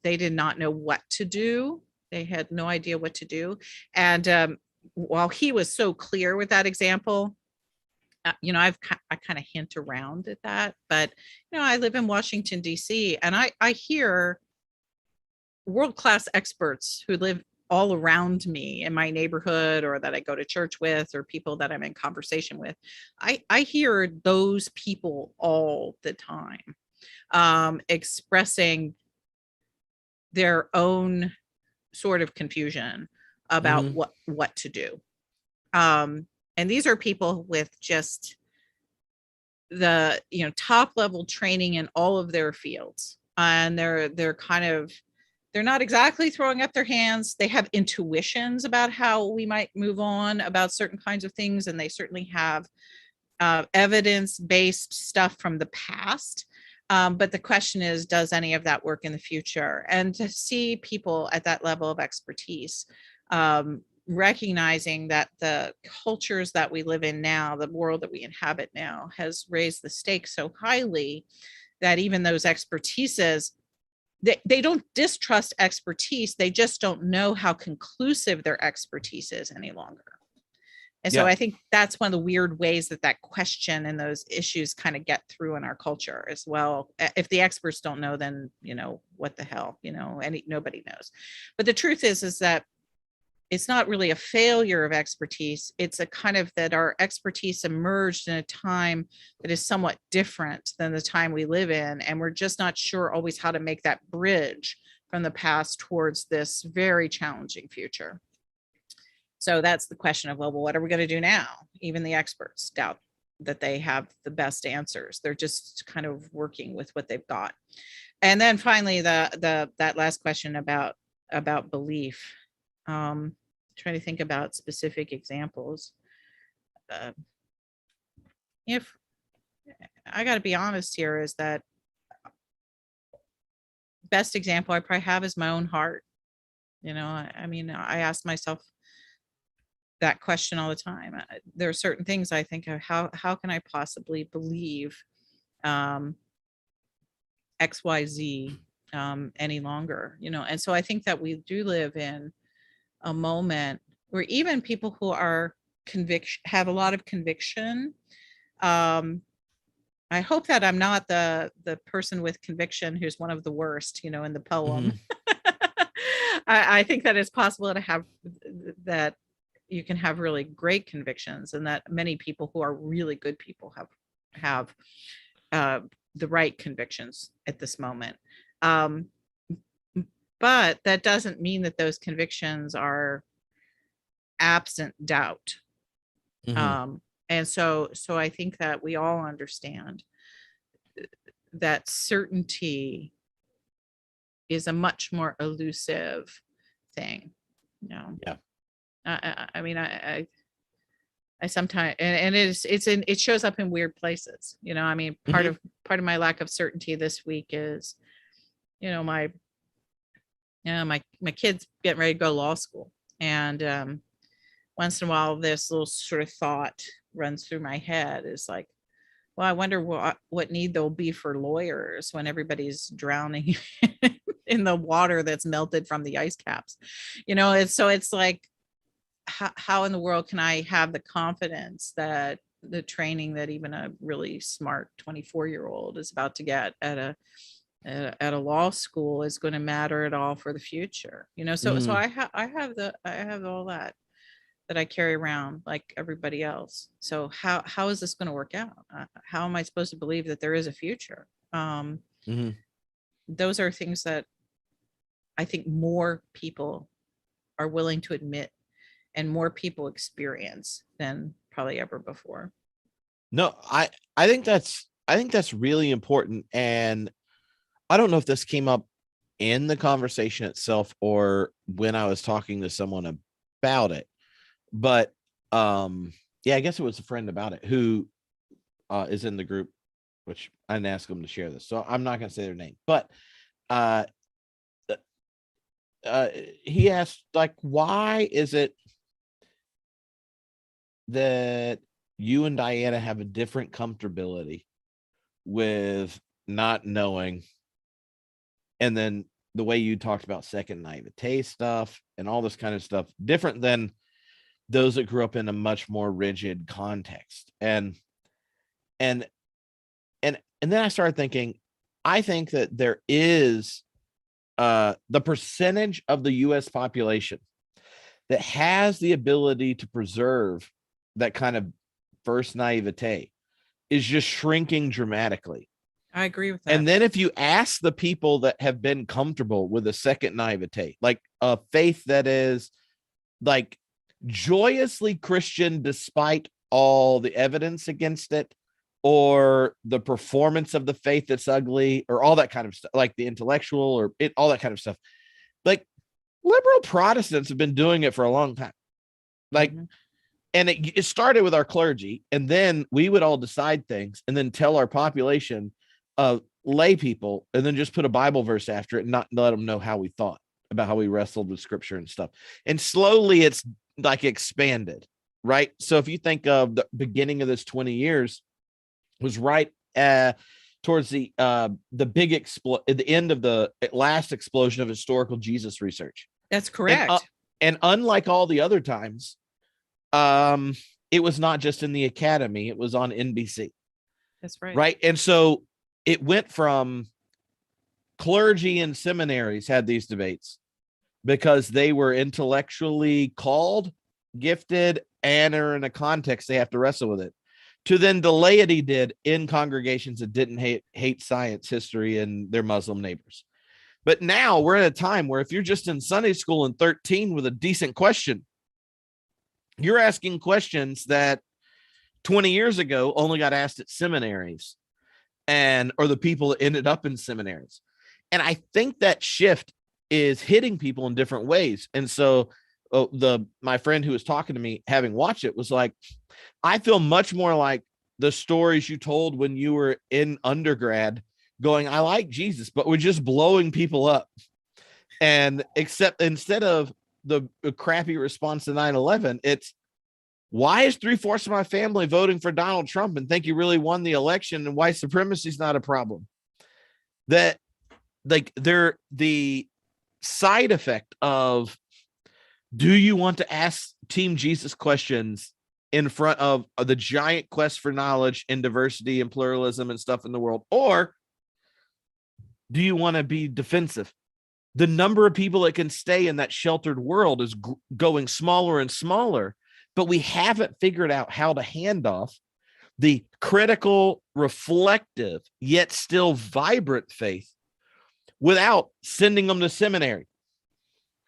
they did not know what to do. They had no idea what to do. And while he was so clear with that example, I kind of hint around at that, but I live in Washington, D.C., and I hear world-class experts who live all around me in my neighborhood, or that I go to church with, or people that I'm in conversation with. I hear those people all the time, expressing their own sort of confusion about Mhm. what to do. And these are people with just the, top level training in all of their fields. And they're kind of, they're not exactly throwing up their hands. They have intuitions about how we might move on about certain kinds of things. And they certainly have evidence-based stuff from the past. But the question is, does any of that work in the future? And to see people at that level of expertise, recognizing that the cultures that we live in now, the world that we inhabit now, has raised the stakes so highly that even those expertises, they don't distrust expertise. They just don't know how conclusive their expertise is any longer. And so Yeah. I think that's one of the weird ways that question and those issues kind of get through in our culture as well. If the experts don't know, then, what the hell, nobody knows. But the truth is that it's not really a failure of expertise. It's a kind of that our expertise emerged in a time that is somewhat different than the time we live in. And we're just not sure always how to make that bridge from the past towards this very challenging future. So that's the question of, well, what are we going to do now? Even the experts doubt that they have the best answers. They're just kind of working with what they've got. And then finally, that last question about belief. Trying to think about specific examples. If I got to be honest here, is that best example I probably have is my own heart. I mean, I ask myself that question all the time. There are certain things I think of, how can I possibly believe XYZ any longer, and so I think that we do live in a moment where even people who are have a lot of conviction. I hope that I'm not the person with conviction who's one of the worst, in the poem. Mhm. I think that it's possible to have that. You can have really great convictions, and that many people who are really good people have the right convictions at this moment. But that doesn't mean that those convictions are absent doubt. Mhm. And so I think that we all understand that certainty is a much more elusive thing. Yeah. I mean, I sometimes, and it shows up in weird places. I mean, part Mhm. of my lack of certainty this week is, my kids getting ready to go to law school, and once in a while this little sort of thought runs through my head, is like, well, I wonder what need there'll be for lawyers when everybody's drowning in the water that's melted from the ice caps. It's like, how in the world can I have the confidence that the training that even a really smart 24-year-old is about to get at a law school is going to matter at all for the future? So Mhm. I have all that I carry around like everybody else. So how is this going to work out? How am I supposed to believe that there is a future? Mhm. Those are things that I think more people are willing to admit and more people experience than probably ever before. No, I think that's really important. And I don't know if this came up in the conversation itself or when I was talking to someone about it, but yeah, I guess it was a friend about it who is in the group, which I didn't ask them to share this, so I'm not going to say their name, but uh, uh, he asked, like, why is it that you and Diana have a different comfortability with not knowing, and then the way you talked about second naivete stuff and all this kind of stuff, different than those that grew up in a much more rigid context. And and then I started thinking, I think that there is the percentage of the US population that has the ability to preserve that kind of first naivete is just shrinking dramatically. I agree with that. And then if you ask the people that have been comfortable with a second naivete, like a faith that is like joyously Christian despite all the evidence against it, or the performance of the faith that's ugly, or all that kind of stuff, like the intellectual or all that kind of stuff. Like liberal Protestants have been doing it for a long time. Like, and it started with our clergy, and then we would all decide things and then tell our population of lay people, and then just put a Bible verse after it and not let them know how we thought about how we wrestled with scripture and stuff. And slowly it's like expanded, right? So if you think of the beginning of this 20 years was right towards the big at the end of the last explosion of historical Jesus research. That's correct. And unlike all the other times, it was not just in the academy, it was on NBC. That's right. Right. And so it went from clergy and seminaries had these debates because they were intellectually called, gifted, and are in a context they have to wrestle with it, to then the laity did in congregations that didn't hate science, history, and their Muslim neighbors. But now we're at a time where if you're just in Sunday school in 13 with a decent question, you're asking questions that 20 years ago only got asked at seminaries or the people that ended up in seminaries. And I think that shift is hitting people in different ways. And so my friend who was talking to me, having watched it, was like, I feel much more like the stories you told when you were in undergrad going, I like Jesus, but we're just blowing people up. And instead of the crappy response to 9/11, it's, why is 3/4 of my family voting for Donald Trump and think he really won the election, and white supremacy is not a problem? That like the side effect of, do you want to ask Team Jesus questions in front of the giant quest for knowledge and diversity and pluralism and stuff in the world? Or do you want to be defensive? The number of people that can stay in that sheltered world is going smaller and smaller, but we haven't figured out how to hand off the critical, reflective, yet still vibrant faith without sending them to seminary.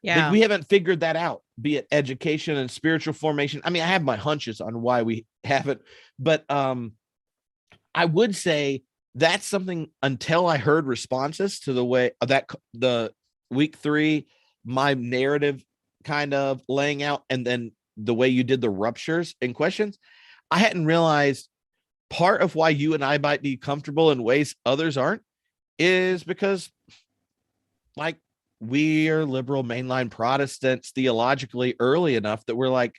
Yeah. Like, we haven't figured that out, be it education and spiritual formation. I mean, I have my hunches on why we haven't, but I would say that's something, until I heard responses to the way that the week 3, my narrative kind of laying out, and then the way you did the ruptures and questions, I hadn't realized part of why you and I might be comfortable in ways others aren't is because, like, we are liberal mainline Protestants theologically early enough that we're like,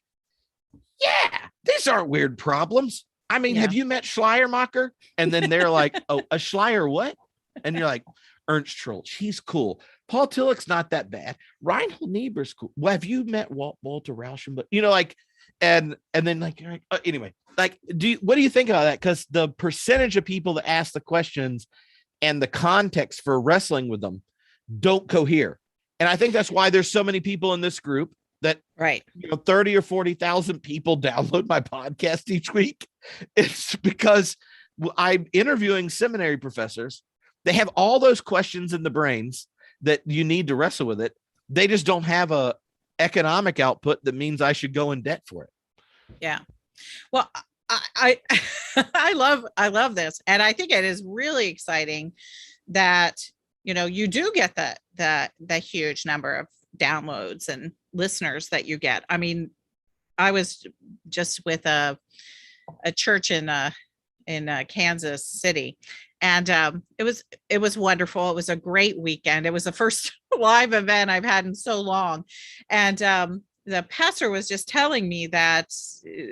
yeah, these aren't weird problems. I mean, have you met Schleiermacher? And then they're like, oh, a Schleier what? And you're like, Ernst Troeltsch, he's cool. Paul Tillich's not that bad. Reinhold Niebuhr's cool. Well, have you met Walter Rauschenbusch? You know, like, and then like, you're like, anyway, like, what do you think about that? Because the percentage of people that ask the questions and the context for wrestling with them don't cohere. And I think that's why there's so many people in this group that, right, 30 or 40,000 people download my podcast each week. It's because I'm interviewing seminary professors. They have all those questions in the brains that you need to wrestle with it. They just don't have a economic output that means I should go in debt for it. Yeah. Well, I I love this. And I think it is really exciting that, you do get that huge number of downloads and listeners that you get. I mean, I was just with a church in Kansas City, and it was wonderful. It was a great weekend. It was the first live event I've had in so long, and the pastor was just telling me that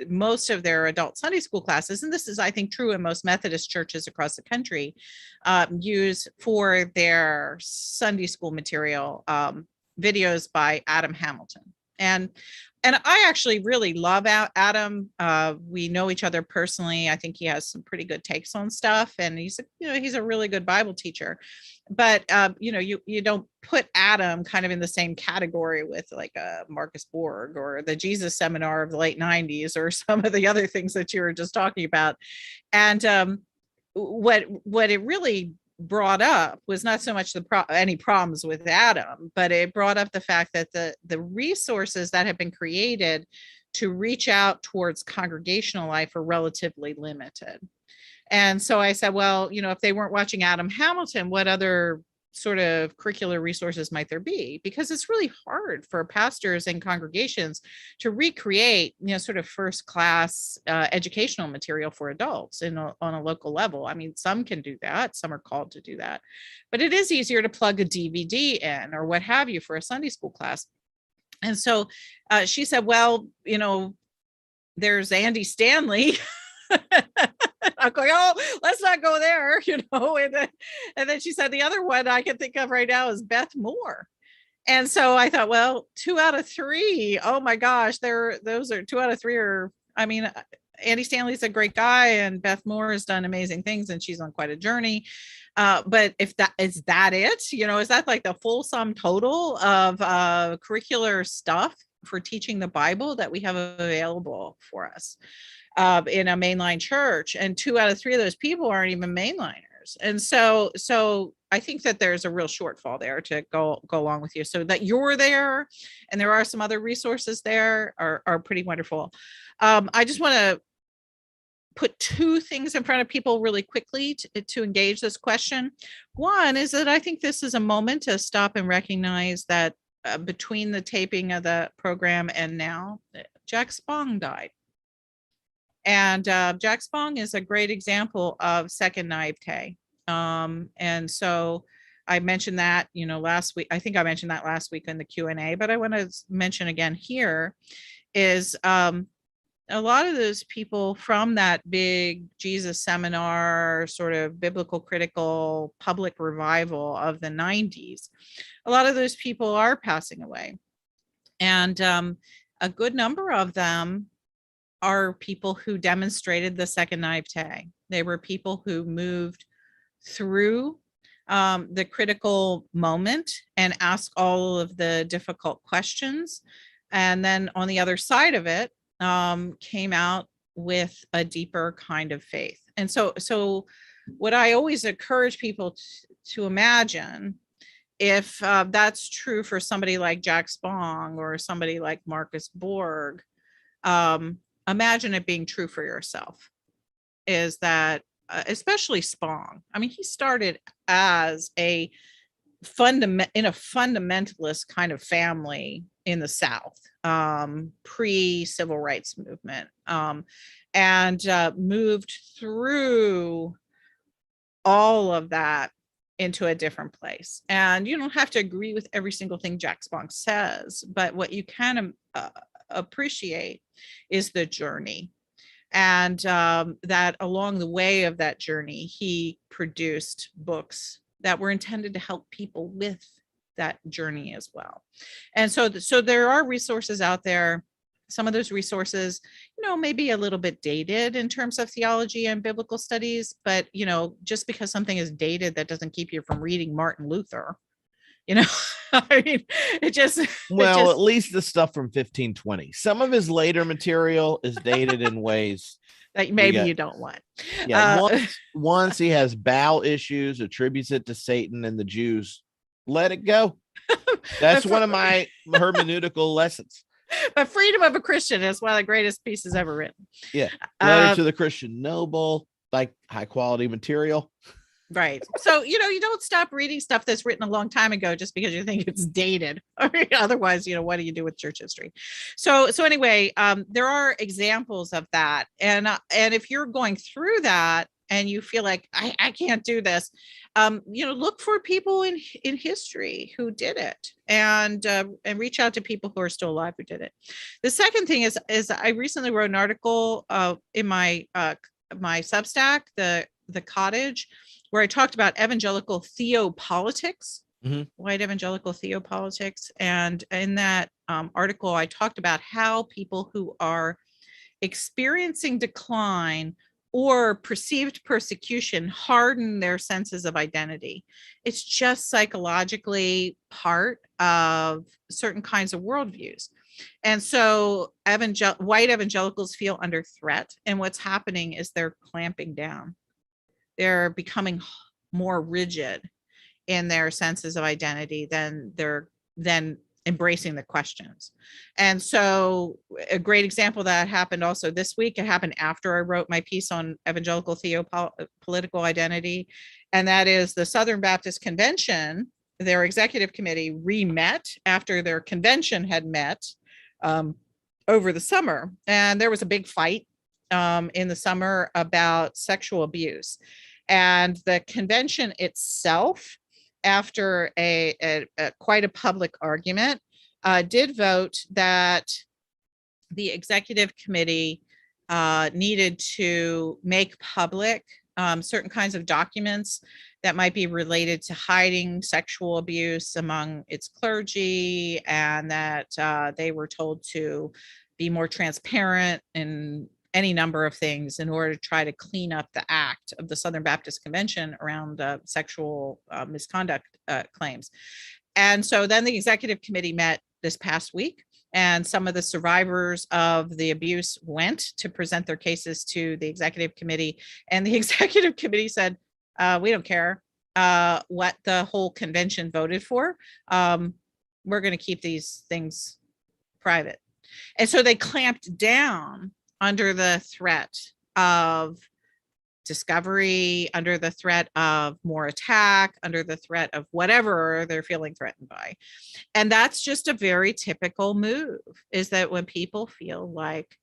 most of their adult Sunday school classes, and this is, I think, true in most Methodist churches across the country, use for their Sunday school material videos by Adam Hamilton. And I actually really love Adam. We know each other personally. I think he has some pretty good takes on stuff, and he's a really good Bible teacher. But you don't put Adam kind of in the same category with like Marcus Borg or the Jesus Seminar of the late '90s or some of the other things that you were just talking about. And what it really brought up was not so much any problems with Adam, but it brought up the fact that the resources that have been created to reach out towards congregational life are relatively limited. And so I said, well, if they weren't watching Adam Hamilton, what other sort of curricular resources might there be? Because it's really hard for pastors and congregations to recreate, sort of first class educational material for adults on a local level. I mean, some can do that. Some are called to do that. But it is easier to plug a DVD in or what have you for a Sunday school class. And so she said, well, there's Andy Stanley. I'm going, oh, let's not go there, and then she said the other one I can think of right now is Beth Moore. And so I thought, well, 2 out of 3. Oh my gosh, those are 2 out of 3 are, I mean, Andy Stanley's a great guy and Beth Moore has done amazing things and she's on quite a journey. But if that is that it, is that like the full sum total of curricular stuff for teaching the Bible that we have available for us in a mainline church? And 2 out of 3 of those people aren't even mainliners. And so I think that there's a real shortfall there to go along with you. So that you're there and there are some other resources there are pretty wonderful. I just want to put 2 things in front of people really quickly to engage this question. One is that I think this is a moment to stop and recognize that between the taping of the program and now, Jack Spong died. And Jack Spong is a great example of second naivete. And so I mentioned that, last week. I think I mentioned that last week in the QnA, but I want to mention again here is a lot of those people from that big Jesus seminar, sort of biblical critical public revival of the 90s, a lot of those people are passing away. And a good number of them are people who demonstrated the second naivete. They were people who moved through the critical moment and asked all of the difficult questions. And then on the other side of it, came out with a deeper kind of faith. And so what I always encourage people to imagine, if that's true for somebody like Jack Spong or somebody like Marcus Borg, imagine it being true for yourself, is that especially Spong. I mean, he started as in a fundamentalist kind of family in the South, pre-civil rights movement, and moved through all of that into a different place. And you don't have to agree with every single thing Jack Spong says, but what you can appreciate is the journey. And that along the way of that journey, he produced books that were intended to help people with that journey as well. And so there are resources out there. Some of those resources, may be a little bit dated in terms of theology and biblical studies, but, just because something is dated, that doesn't keep you from reading Martin Luther. I mean, at least the stuff from 1520. Some of his later material is dated in ways that maybe you don't want. Yeah. Once he has bowel issues, attributes it to Satan and the Jews, let it go. That's one of my hermeneutical lessons. But Freedom of a Christian is one of the greatest pieces ever written. Yeah. Letter to the Christian Noble, like high quality material. Right. So, you don't stop reading stuff that's written a long time ago just because you think it's dated. Otherwise, what do you do with church history? So anyway, there are examples of that. And if you're going through that and you feel like I can't do this, look for people in history who did it and reach out to people who are still alive who did it. The second thing is I recently wrote an article in my Substack, the Cottage, where I talked about evangelical theopolitics. white evangelical theopolitics. And in that article, I talked about how people who are experiencing decline or perceived persecution harden their senses of identity. It's just psychologically part of certain kinds of worldviews. And so white evangelicals feel under threat. And what's happening is they're clamping down. They're becoming more rigid in their senses of identity than embracing the questions. And so a great example that happened also this week, it happened after I wrote my piece on evangelical theopolitical identity. And that is the Southern Baptist Convention, their executive committee re-met after their convention had met over the summer. And there was a big fight in the summer about sexual abuse. And the convention itself, after a quite a public argument, did vote that the executive committee needed to make public certain kinds of documents that might be related to hiding sexual abuse among its clergy, and that they were told to be more transparent in any number of things in order to try to clean up the act of the Southern Baptist Convention around sexual misconduct claims. And so then the executive committee met this past week, and some of the survivors of the abuse went to present their cases to the executive committee. And the executive committee said, we don't care what the whole convention voted for. We're going to keep these things private. And so they clamped down under the threat of discovery, under the threat of more attack, under the threat of whatever they're feeling threatened by. And that's just a very typical move, is that when people feel like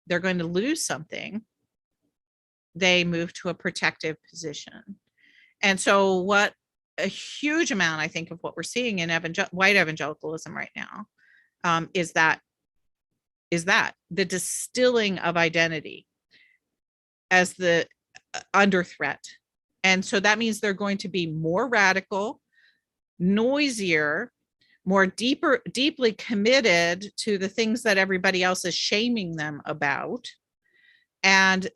they're going to lose something, they move to a protective position. And so what a huge amount, I think, of what we're seeing in white evangelicalism right now is that the distilling of identity as the under threat. And so that means they're going to be more radical, noisier, more deeply committed to the things that everybody else is shaming them about. And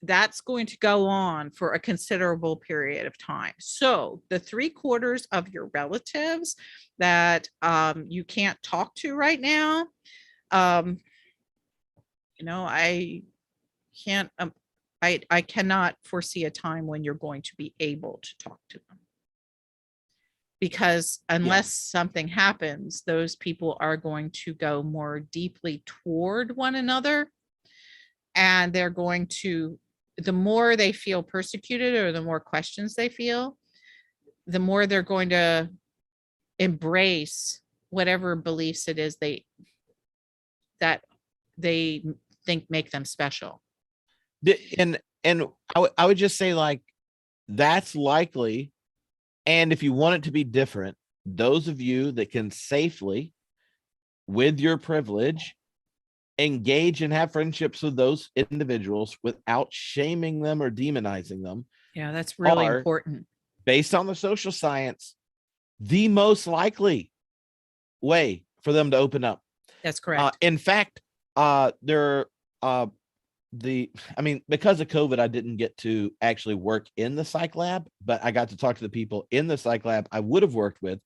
that's going to go on for a considerable period of time. So the 3/4 of your relatives that you can't talk to right now, I can't, I cannot foresee a time when you're going to be able to talk to them. Because unless something happens, those people are going to go more deeply toward one another. And they're going to, the more they feel persecuted or the more questions they feel, the more they're going to embrace whatever beliefs it is that they think make them special. And I would just say, like, that's likely. And if you want it to be different, those of you that can safely, with your privilege, engage and have friendships with those individuals without shaming them or demonizing them. Yeah, that's really important. Based on the social science, the most likely way for them to open up. That's correct. In fact, because of COVID, I didn't get to actually work in the psych lab, but I got to talk to the people in the psych lab I would have worked with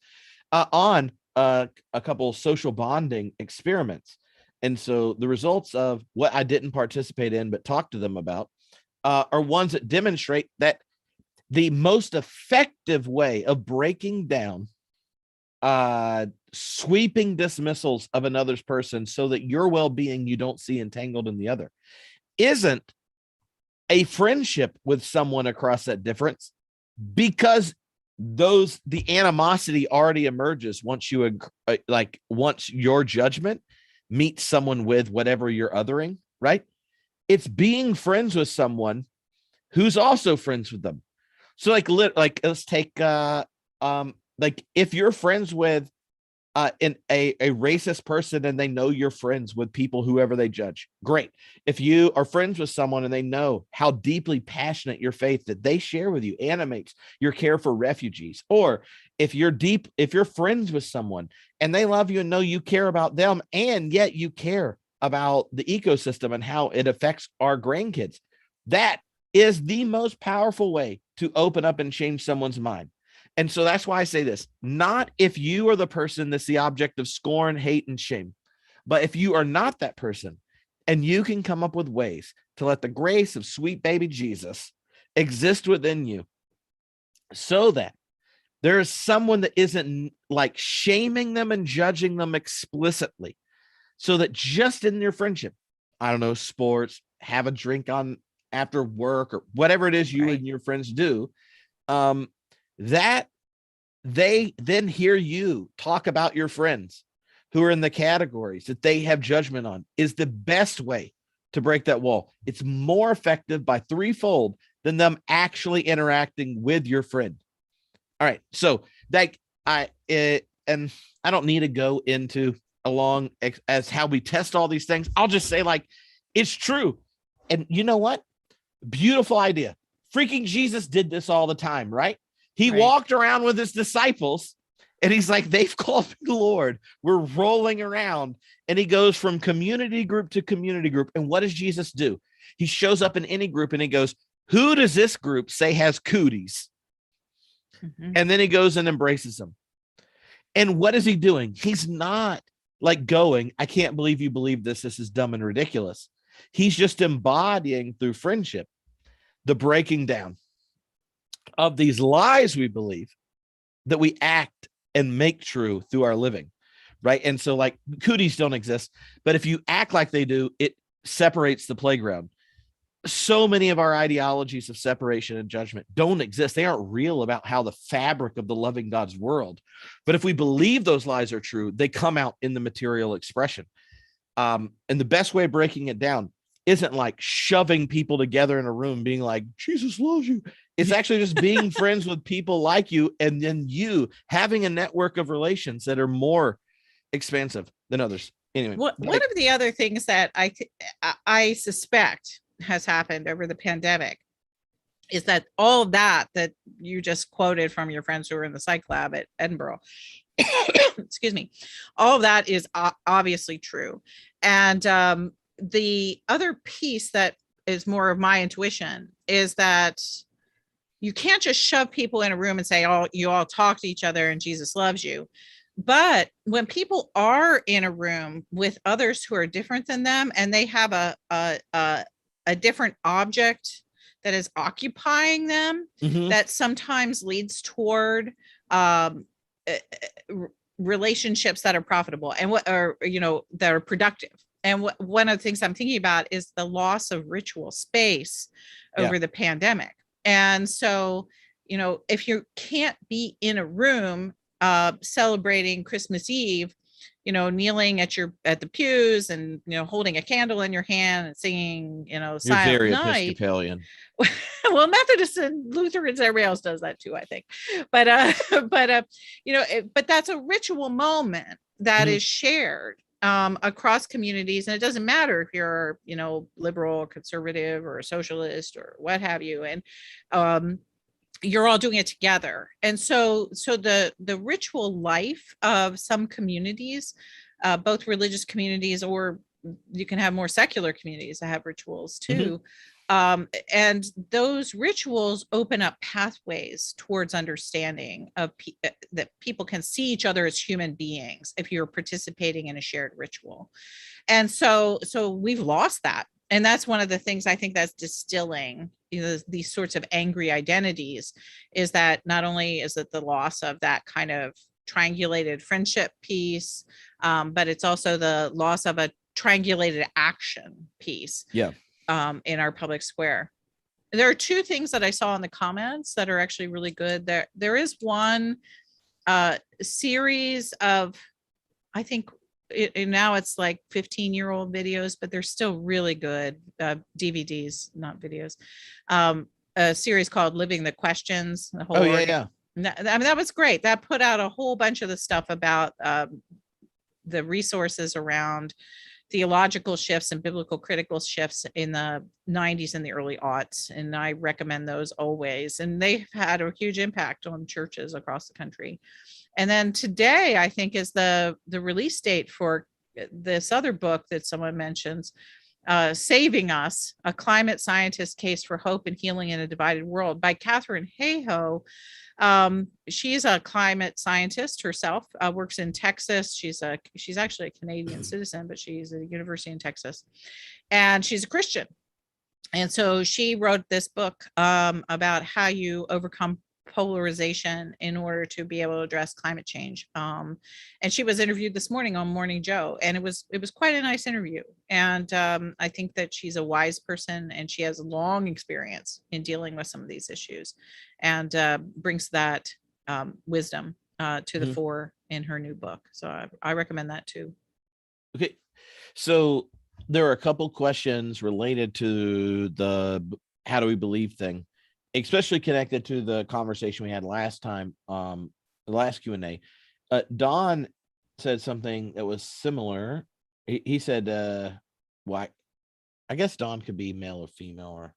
on a couple social bonding experiments. And so the results of what I didn't participate in, but talk to them about, are ones that demonstrate that the most effective way of breaking down sweeping dismissals of another's person so that your well-being you don't see entangled in the other isn't a friendship with someone across that difference, because the animosity already emerges once once your judgment meets someone with whatever you're othering, right? It's being friends with someone who's also friends with them. So let's take if you're friends with in a racist person and they know you're friends with people, whoever they judge. Great. If you are friends with someone and they know how deeply passionate your faith that they share with you animates your care for refugees, or if you're friends with someone and they love you and know you care about them, and yet you care about the ecosystem and how it affects our grandkids, that is the most powerful way to open up and change someone's mind. And so that's why I say this, not if you are the person that's the object of scorn, hate, and shame, but if you are not that person and you can come up with ways to let the grace of sweet baby Jesus exist within you so that there is someone that isn't like shaming them and judging them explicitly, so that just in your friendship, I don't know, sports, have a drink on after work or whatever it is you and your friends do, that they then hear you talk about your friends who are in the categories that they have judgment on, is the best way to break that wall. It's more effective by threefold than them actually interacting with your friend. All right. So and I don't need to go into along as how we test all these things. I'll just say, like, it's true. And you know what? Beautiful idea. Freaking Jesus did this all the time, right? He walked around with his disciples and he's like, they've called me the Lord. We're rolling around. And he goes from community group to community group. And what does Jesus do? He shows up in any group and he goes, who does this group say has cooties? Mm-hmm. And then he goes and embraces them. And what is he doing? He's not like going, I can't believe you believe this. This is dumb and ridiculous. He's just embodying through friendship the breaking down of these lies we believe that we act and make true through our living, right? And so, like, cooties don't exist, but if you act like they do, it separates the playground. So many of our ideologies of separation and judgment don't exist. They aren't real about how the fabric of the loving God's world. But if we believe those lies are true, they come out in the material expression. And the best way of breaking it down isn't like shoving people together in a room being like, Jesus loves you. It's actually just being friends with people like you, and then you having a network of relations that are more expansive than others. Anyway, one of the other things that I suspect has happened over the pandemic is that all of that you just quoted from your friends who were in the psych lab at Edinburgh, excuse me, all of that is obviously true. And the other piece that is more of my intuition is that you can't just shove people in a room and say, oh, you all talk to each other and Jesus loves you. But when people are in a room with others who are different than them, and they have a different object that is occupying them, mm-hmm. that sometimes leads toward relationships that are profitable and that are productive. And one of the things I'm thinking about is the loss of ritual space over the pandemic. And so, if you can't be in a room celebrating Christmas Eve, kneeling at the pews and, holding a candle in your hand and singing, Silent very Night. Episcopalian. Well, Methodists and Lutherans, everybody else does that too, I think. But that's a ritual moment that mm-hmm. is shared across communities. And it doesn't matter if you're, liberal or conservative or a socialist or what have you. And you're all doing it together. And so the ritual life of some communities, both religious communities, or you can have more secular communities that have rituals too. Mm-hmm. And those rituals open up pathways towards understanding of that people can see each other as human beings if you're participating in a shared ritual. And so we've lost that. And that's one of the things I think that's distilling these sorts of angry identities, is that not only is it the loss of that kind of triangulated friendship piece, but it's also the loss of a triangulated action piece in our public square. There are two things that I saw in the comments that are actually really good. There is one series of, I think, now it's like 15-year-old videos, but they're still really good DVDs, not videos. A series called Living the Questions. The whole I mean, that was great. That put out a whole bunch of the stuff about the resources around theological shifts and biblical critical shifts in the 90s and the early aughts. And I recommend those always. And they've had a huge impact on churches across the country. And then today, I think, is the release date for this other book that someone mentions, Saving Us, A Climate Scientist's Case for Hope and Healing in a Divided World by Catherine Hayhoe. She's a climate scientist herself, works in Texas. She's actually a Canadian citizen, but she's at a university in Texas, and she's a Christian. And so she wrote this book about how you overcome polarization in order to be able to address climate change. And she was interviewed this morning on Morning Joe, and it was quite a nice interview. And I think that she's a wise person, and she has a long experience in dealing with some of these issues, and brings that wisdom to the fore in her new book. So I recommend that too. Okay, so there are a couple questions related to the how do we believe thing, especially connected to the conversation we had last time, the last Q&A. Don said something that was similar. He said, why? I guess Don could be male or female or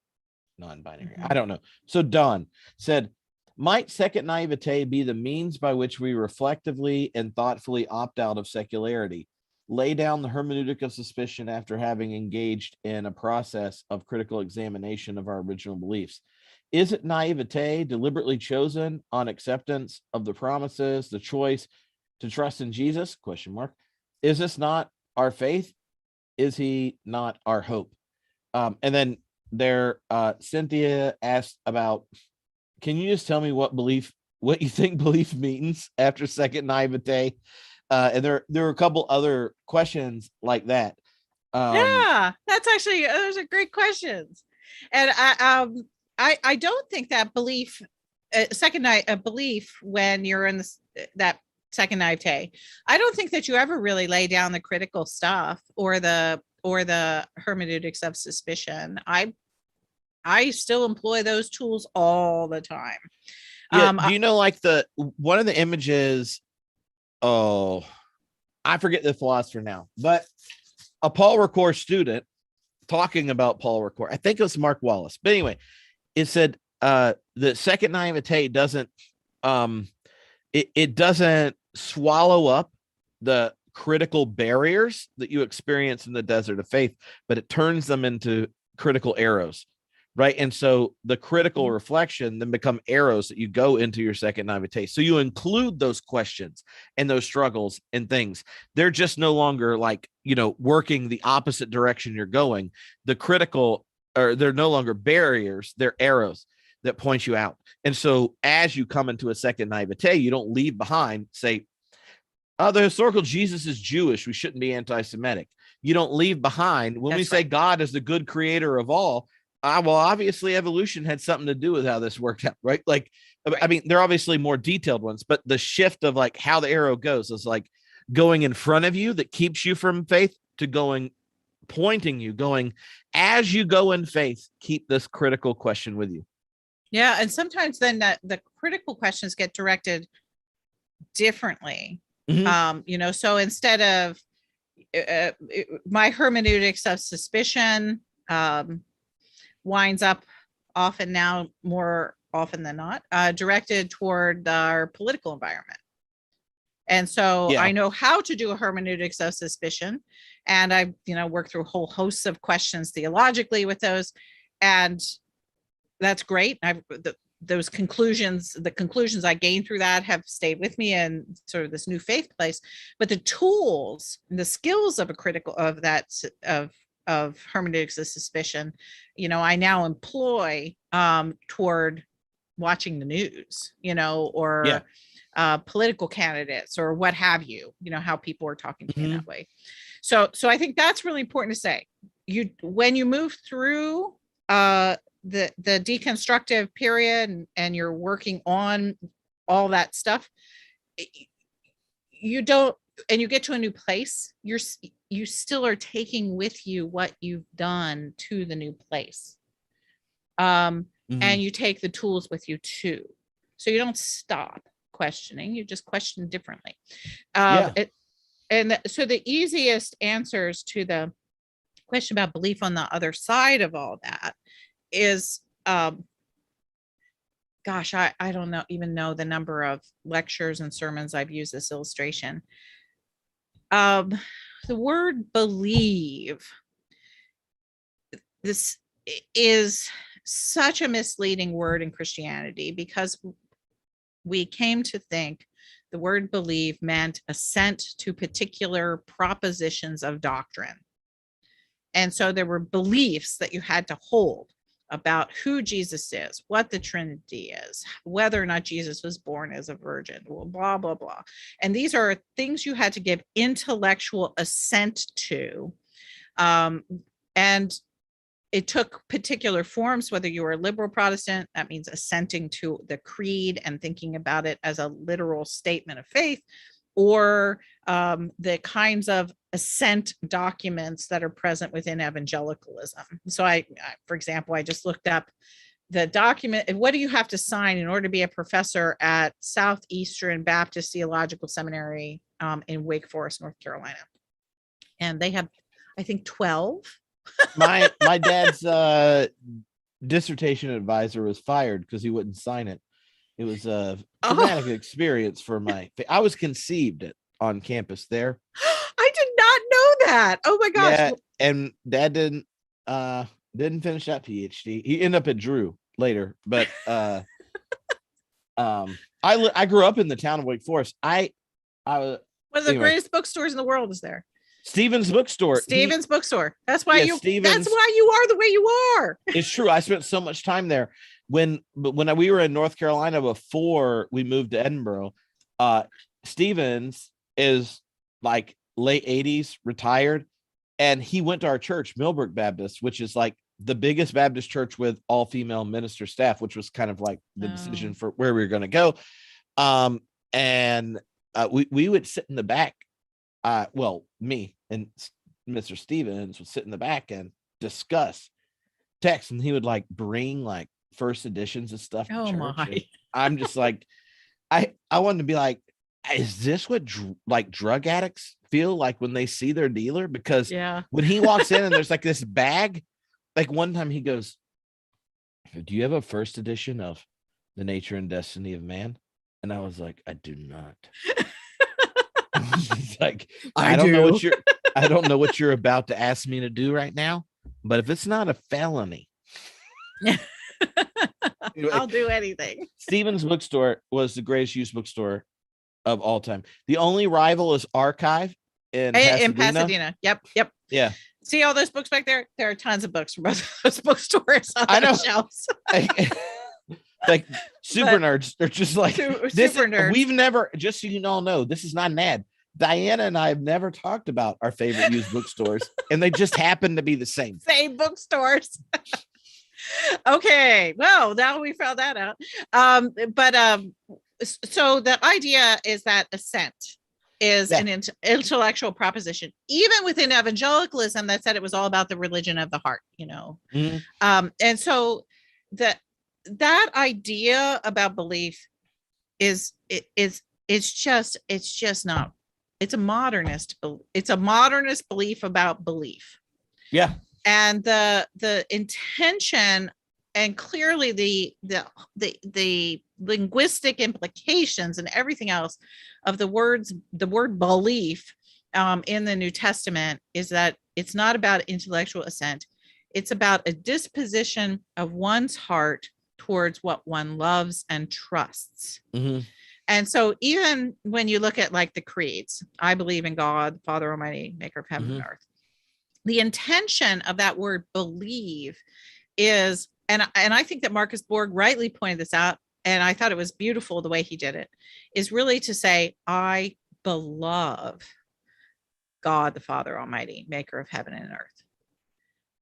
non-binary. I don't know. So Don said, might second naivete be the means by which we reflectively and thoughtfully opt out of secularity, lay down the hermeneutic of suspicion after having engaged in a process of critical examination of our original beliefs? Is it naivete deliberately chosen on acceptance of the promises, the choice to trust in Jesus? ? Is this not our faith? Is he not our hope? And then there, Cynthia asked about, can you just tell me what you think belief means after second naivete? And there are a couple other questions like that. Yeah, that's actually, those are great questions. And I don't think that belief, belief when you're in that second naivete, I don't think that you ever really lay down the critical stuff or the hermeneutics of suspicion. I still employ those tools all the time. Yeah, do you know, like one of the images, oh, I forget the philosopher now, but a Paul Ricoeur student talking about Paul Ricoeur, I think it was Mark Wallace, but anyway, it said the second naivete doesn't it doesn't swallow up the critical barriers that you experience in the desert of faith, but it turns them into critical arrows, right? And so the critical reflection then become arrows that you go into your second naivete. So you include those questions and those struggles and things. They're just no longer like, working the opposite direction you're going. The critical, or they're no longer barriers, they're arrows that point you out. And so as you come into a second naivete, you don't leave behind, say, oh, the historical Jesus is Jewish, we shouldn't be anti-Semitic. You don't leave behind when we say God is the good creator of all. Well, obviously evolution had something to do with how this worked out, right? Like, I mean, they're obviously more detailed ones, but the shift of like how the arrow goes is like going in front of you that keeps you from faith to pointing you, going as you go in faith, keep this critical question with you. Yeah. And sometimes then the critical questions get directed differently. So instead of my hermeneutics of suspicion winds up more often than not, directed toward our political environment. And so I know how to do a hermeneutics of suspicion, and I've worked through whole hosts of questions theologically with those, and that's great. The conclusions I gained through that have stayed with me in sort of this new faith place. But the tools and the skills of of hermeneutics of suspicion, I now employ toward watching the news, or political candidates or what have you, how people are talking to me in that way. So I think that's really important to say. When you move through the deconstructive period and you're working on all that stuff, you get to a new place, you still are taking with you what you've done to the new place. And you take the tools with you too. So you don't stop questioning, you just question differently. Yeah. So the easiest answers to the question about belief on the other side of all that is, gosh, I don't even know the number of lectures and sermons I've used this illustration. The word believe, this is such a misleading word in Christianity, because we came to think the word believe meant assent to particular propositions of doctrine. And so there were beliefs that you had to hold about who Jesus is, what the Trinity is, whether or not Jesus was born as a virgin, blah, blah, blah. And these are things you had to give intellectual assent to. And it took particular forms, whether you were a liberal Protestant, that means assenting to the creed and thinking about it as a literal statement of faith, or the kinds of assent documents that are present within evangelicalism. So for example, I just looked up the document. What do you have to sign in order to be a professor at Southeastern Baptist Theological Seminary in Wake Forest, North Carolina? And they have, I think, 12. My dad's dissertation advisor was fired because he wouldn't sign it. It was a traumatic experience for I was conceived on campus there. I did not know that. Oh my gosh. Yeah, and Dad didn't finish that PhD. He ended up at Drew later, but I grew up in the town of Wake Forest. I one of the greatest bookstores in the world is there. Stephen's bookstore. Stephen's bookstore. That's why that's why you are the way you are. It's true. I spent so much time there. When we were in North Carolina before we moved to Edinburgh, Stephen's is like late 80s, retired, and he went to our church, Millbrook Baptist, which is like the biggest Baptist church with all female minister staff, which was kind of like the decision for where we were going to go. We would sit in the back. Me and Mr. Stevens would sit in the back and discuss text, and he would like bring like first editions of stuff. Oh my! I'm just like, I wanted to be like, is this what drug addicts feel like when they see their dealer? Because when he walks in and there's like this bag, like one time he goes, "Do you have a first edition of The Nature and Destiny of Man?" And I was like, "I do not." Like, I don't know what you're about to ask me to do right now, but if it's not a felony, I'll do anything. Stephen's bookstore was the greatest used bookstore of all time. The only rival is Archive in Pasadena. Yep. Yeah. See all those books back there? There are tons of books from those bookstores on the shelves. Like super nerds. They're just like super nerds. We've never, just so you all know, this is not an ad. Diana and I have never talked about our favorite used bookstores, and they just happen to be the same bookstores. Okay, well, now we found that out. So the idea is that assent is an intellectual proposition, even within evangelicalism, that said it was all about the religion of the heart, and so that idea about belief it's just not. It's a modernist belief about belief. Yeah. And the intention and clearly the linguistic implications and everything else of the word belief in the New Testament is that it's not about intellectual assent. It's about a disposition of one's heart towards what one loves and trusts. Mm-hmm. And so even when you look at like the creeds, I believe in God, Father Almighty, maker of heaven and earth. The intention of that word believe is, and I think that Marcus Borg rightly pointed this out, and I thought it was beautiful the way he did it, is really to say, I beloved God, the Father Almighty, maker of heaven and earth.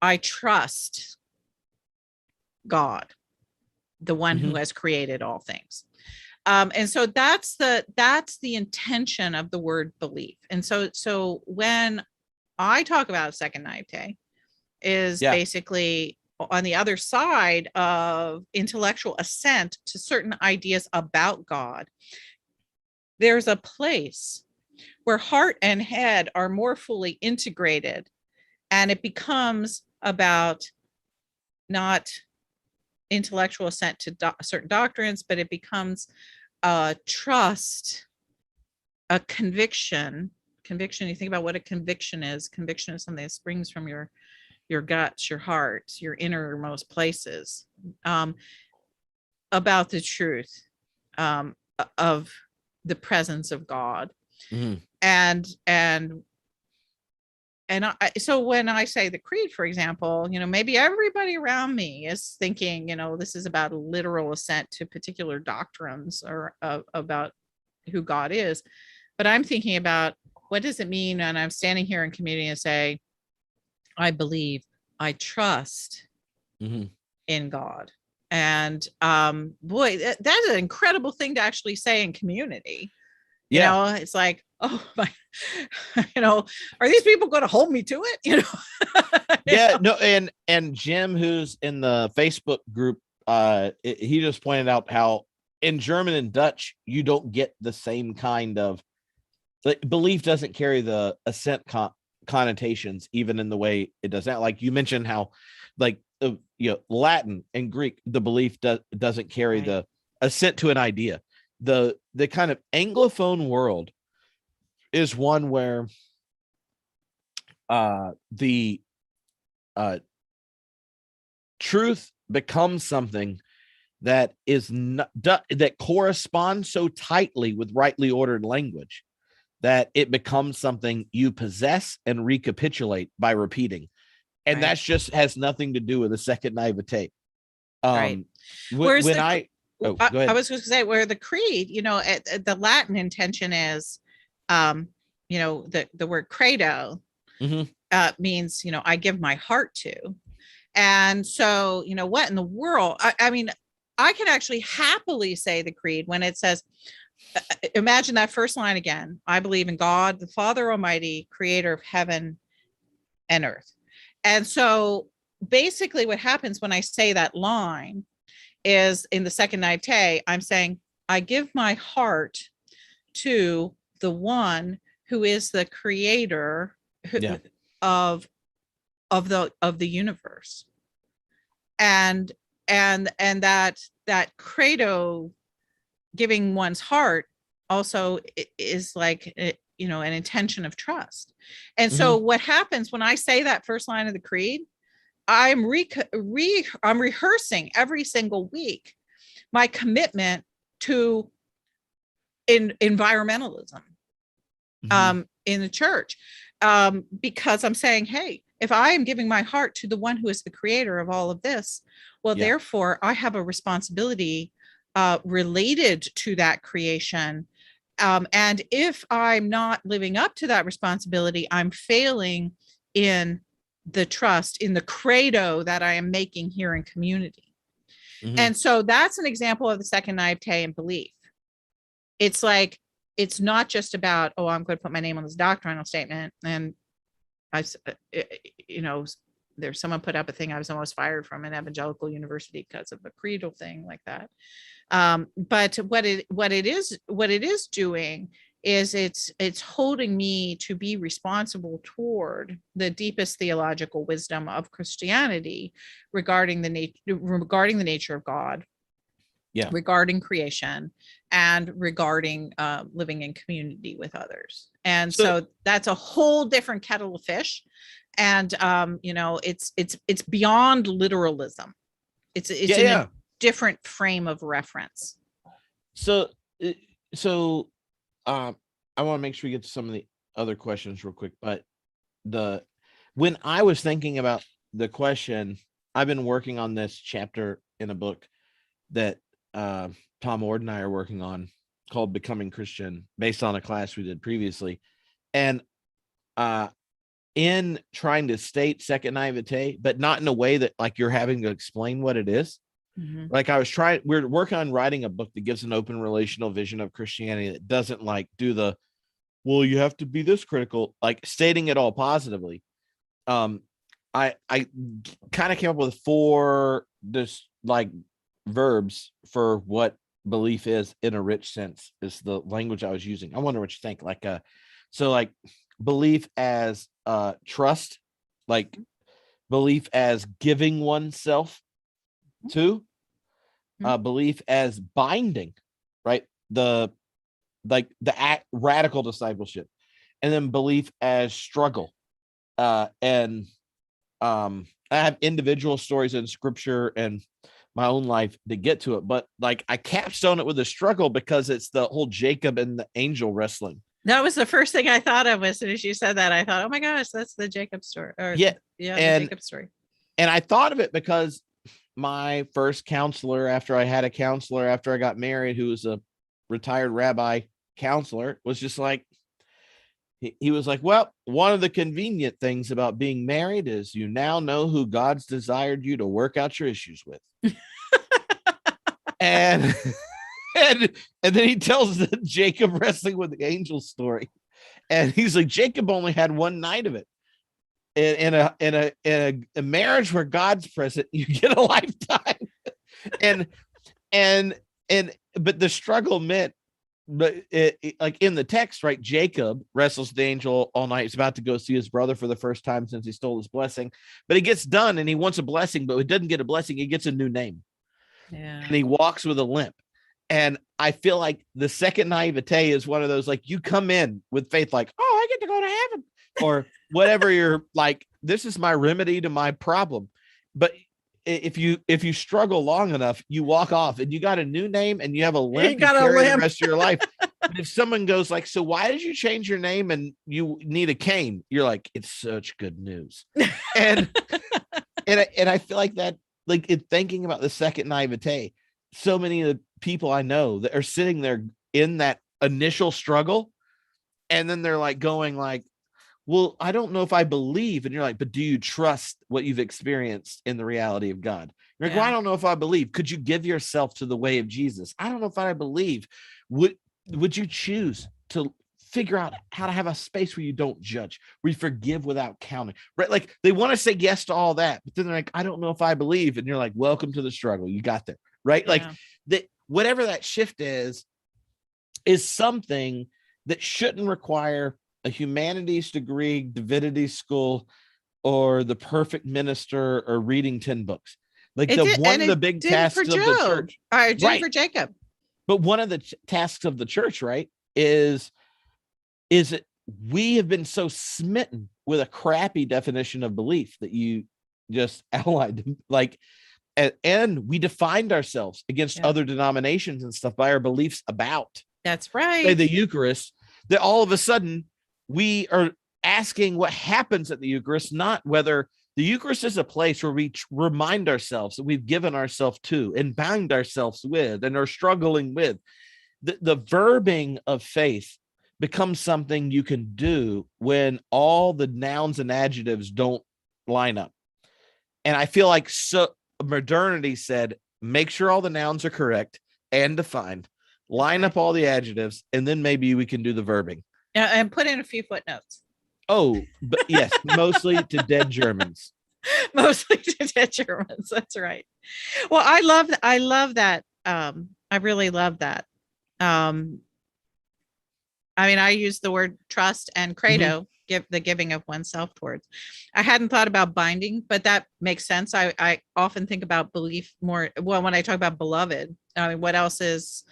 I trust God, the one who has created all things. And so that's the intention of the word belief. And so when I talk about second naivete is basically on the other side of intellectual assent to certain ideas about God, there's a place where heart and head are more fully integrated, and it becomes about not intellectual assent to certain doctrines, but it becomes a trust, a conviction. You think about what a conviction is. Conviction is something that springs from your guts, your heart, your innermost places, about the truth, of the presence of God. Mhm. So when I say the creed, for example, maybe everybody around me is thinking, this is about literal assent to particular doctrines or about who God is. But I'm thinking about, what does it mean when I'm standing here in community and say, I believe, I trust in God. And boy, that's an incredible thing to actually say in community. It's like, oh my, are these people going to hold me to it? No, and Jim, who's in the Facebook group, he just pointed out how in German and Dutch you don't get the same kind of, the belief doesn't carry the assent connotations, even in the way it does now. Like you mentioned how, like Latin and Greek, the belief doesn't carry the assent to an idea. The kind of Anglophone world is one where the truth becomes something that is not, that corresponds so tightly with rightly ordered language that it becomes something you possess and recapitulate by repeating. And that's just has nothing to do with a second naivete. Right. Go ahead. I was going to say, where the creed, the Latin intention is, the word credo means, I give my heart to. And so, what in the world? I mean, I can actually happily say the creed when it says, imagine that first line again. I believe in God, the Father Almighty, creator of heaven and earth. And so basically what happens when I say that line is, in the second naivete, I'm saying, I give my heart to the one who is the creator of the universe. And that credo, giving one's heart, also is like, an intention of trust. And so what happens when I say that first line of the creed, I'm rehearsing every single week my commitment to environmentalism in the church, because I'm saying, hey, if I am giving my heart to the one who is the creator of all of this, well, therefore I have a responsibility related to that creation. And if I'm not living up to that responsibility, I'm failing in the trust, in the credo that I am making here in community. And so that's an example of the second naivete in belief. It's like, it's not just about, oh, I'm going to put my name on this doctrinal statement. And there's someone put up a thing, I was almost fired from an evangelical university because of a creedal thing like that. But what it is doing is it's holding me to be responsible toward the deepest theological wisdom of Christianity regarding the nature of God, regarding creation, and regarding living in community with others. And so that's a whole different kettle of fish. And it's beyond literalism. It's in a different frame of reference. So I want to make sure we get to some of the other questions real quick, but when I was thinking about the question, I've been working on this chapter in a book that Tom Ord and I are working on, called Becoming Christian, based on a class we did previously. And in trying to state second naivete, but not in a way that like you're having to explain what it is. Like we're working on writing a book that gives an open relational vision of Christianity that doesn't like do the, well, you have to be this critical, like stating it all positively. I I kind of came up with 4 just like verbs for what belief is in a rich sense, is the language I was using. I wonder what you think. Like so like belief as trust, like belief as giving oneself to, belief as binding, right? The radical discipleship, and then belief as struggle. And I have individual stories in scripture and my own life to get to it, but like I capstone it with a struggle because it's the whole Jacob and the angel wrestling. That was the first thing I thought of. As soon as you said that, I thought, oh my gosh, that's the Jacob story. And the Jacob story. And I thought of it because my first counselor, after I had a counselor after I got married, who was a retired rabbi counselor, was just like, he was like, well, one of the convenient things about being married is you now know who God's desired you to work out your issues with. and then he tells the Jacob wrestling with the angel story. And he's like, Jacob only had one night of it. In a marriage where God's present, you get a lifetime. But the struggle meant, but like in the text, right? Jacob wrestles the angel all night. He's about to go see his brother for the first time since he stole his blessing, but he gets done and he wants a blessing, but he doesn't get a blessing. He gets a new name. Yeah. And he walks with a limp. And I feel like the second naivete is one of those, like, you come in with faith, like, oh, I get to go to heaven, or whatever. You're like, this is my remedy to my problem. But if you struggle long enough, you walk off and you got a new name and you have a limp. You got a limp the rest of your life. And if someone goes like, so why did you change your name and you need a cane? You're like, it's such good news. And I feel like that, like, in thinking about the second naivete, so many of the people I know that are sitting there in that initial struggle, and then they're like going like, well, I don't know if I believe. And you're like, but do you trust what you've experienced in the reality of God? You're like, well, I don't know if I believe. Could you give yourself to the way of Jesus? I don't know if I believe. Would you choose to figure out how to have a space where you don't judge, where you forgive without counting, right? Like, they want to say yes to all that, but then they're like, I don't know if I believe. And you're like, welcome to the struggle. You got there, right? Yeah. Like that, whatever that shift is something that shouldn't require a humanities degree, divinity school, or the perfect minister, or reading 10 books. Like one of the big tasks of the church. Right. For Jacob. But one of the tasks of the church, right, is that we have been so smitten with a crappy definition of belief that you just outlined, like, and we defined ourselves against other denominations and stuff by our beliefs about. That's right. Say the Eucharist, that all of a sudden we are asking what happens at the Eucharist, not whether the Eucharist is a place where we remind ourselves that we've given ourselves to and bound ourselves with and are struggling with. The verbing of faith becomes something you can do when all the nouns and adjectives don't line up. And I feel like modernity said, make sure all the nouns are correct and defined, line up all the adjectives, and then maybe we can do the verbing. And put in a few footnotes. Oh, but yes, mostly to dead Germans. Mostly to dead Germans. That's right. Well, I love that. I really love that. I mean, I use the word trust and credo, give the giving of oneself towards. I hadn't thought about binding, but that makes sense. I often think about belief more. Well, when I talk about beloved, I mean, what else is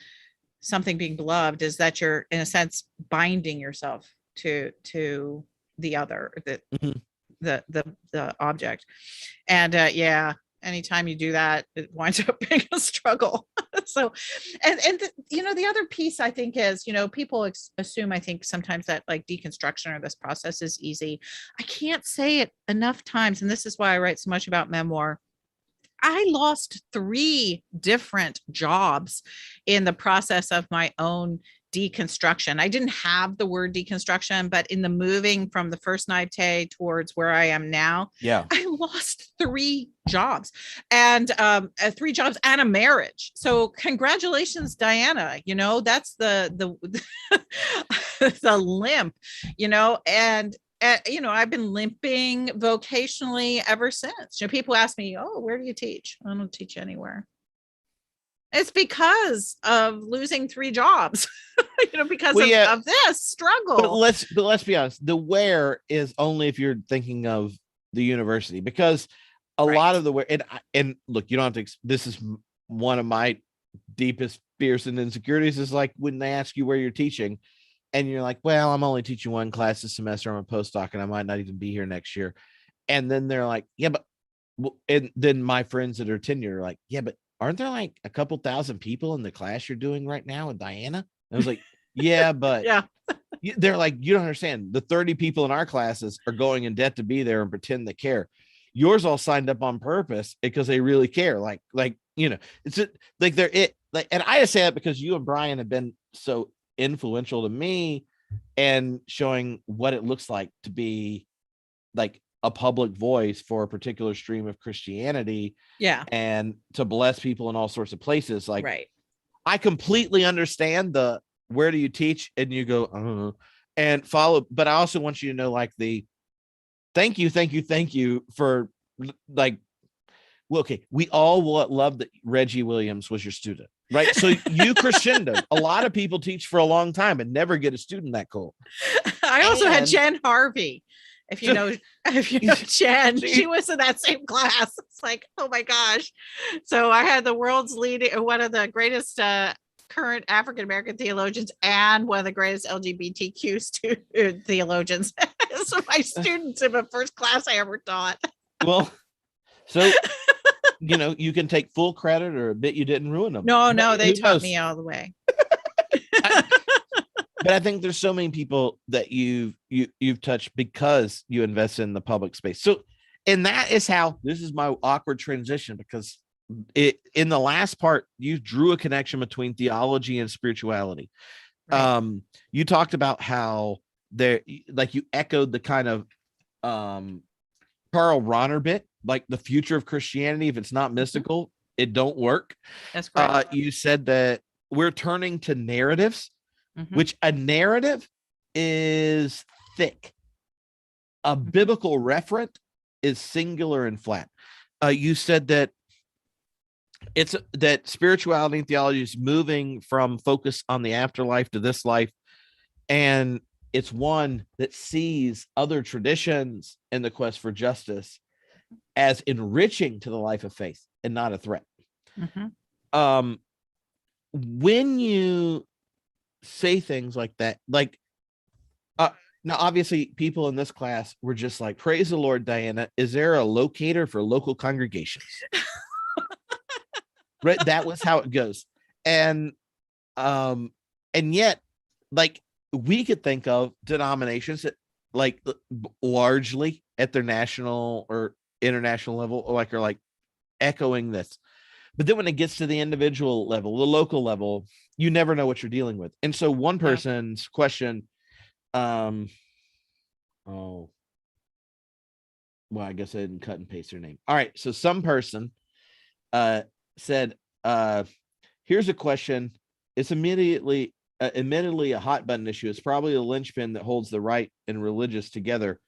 something being beloved is that you're, in a sense, binding yourself to the other, the object. And anytime you do that, it winds up being a struggle. So, and the other piece I think is, people assume, I think sometimes, that like deconstruction or this process is easy. I can't say it enough times, and this is why I write so much about memoir. I lost 3 different jobs in the process of my own deconstruction. I didn't have the word deconstruction, but in the moving from the first naivete towards where I am now, I lost 3 jobs, and 3 jobs and a marriage. So congratulations, Diana. That's the the limp, and I've been limping vocationally ever since. People ask me, oh, where do you teach? I don't teach anywhere. It's because of losing 3 jobs, because of this struggle. But let's be honest. The where is only if you're thinking of the university, because a lot of the where, and look, you don't have to, this is one of my deepest fears and insecurities, is like when they ask you where you're teaching and you're like, well, I'm only teaching 1 class this semester. I'm a postdoc and I might not even be here next year. And then they're like, yeah, but, and then my friends that are tenure are like, yeah, but aren't there like a couple thousand people in the class you're doing right now with Diana? And I was like, yeah, but yeah. They're like, you don't understand. The 30 people in our classes are going in debt to be there and pretend they care. Yours all signed up on purpose because they really care. Like, it's like and I just say that because you and Brian have been so influential to me and showing what it looks like to be like a public voice for a particular stream of Christianity. Yeah. And to bless people in all sorts of places. Like, right. I completely understand the, where do you teach? And you go, I don't know, and follow. But I also want you to know, like, the thank you for, like, well, okay, we all love that Reggie Williams was your student, right? So you crescendo. A lot of people teach for a long time and never get a student that cool. I also had Jen Harvey. If you know Jen, she was in that same class. It's like, oh my gosh. So I had the world's leading, one of the greatest current African-American theologians and one of the greatest LGBTQ theologians. So my students in the first class I ever taught. Well, so, you can take full credit or admit you didn't ruin them. No, they taught me all the way. But I think there's so many people that you've touched because you invest in the public space. So, and that is how, this is my awkward transition, because in the last part, you drew a connection between theology and spirituality. Right. You talked about how there, like, you echoed the kind of Karl Rahner bit, like the future of Christianity, if it's not mystical, it don't work. That's correct. You said that we're turning to narratives. Which a narrative is thick. A biblical referent is singular and flat. You said that that spirituality and theology is moving from focus on the afterlife to this life. And it's one that sees other traditions in the quest for justice as enriching to the life of faith and not a threat. When you say things like that, like, now obviously people in this class were just like, praise the Lord, Diana, is there a locator for local congregations? Right, that was how it goes. And yet, like, we could think of denominations that, like, largely at their national or international level, like, are like echoing this. But then when it gets to the individual level, the local level, you never know what you're dealing with. And so one person's question, well, I guess I didn't cut and paste their name. All right. So some person said, here's a question. It's admittedly a hot button issue. It's probably a linchpin that holds the right and religious together.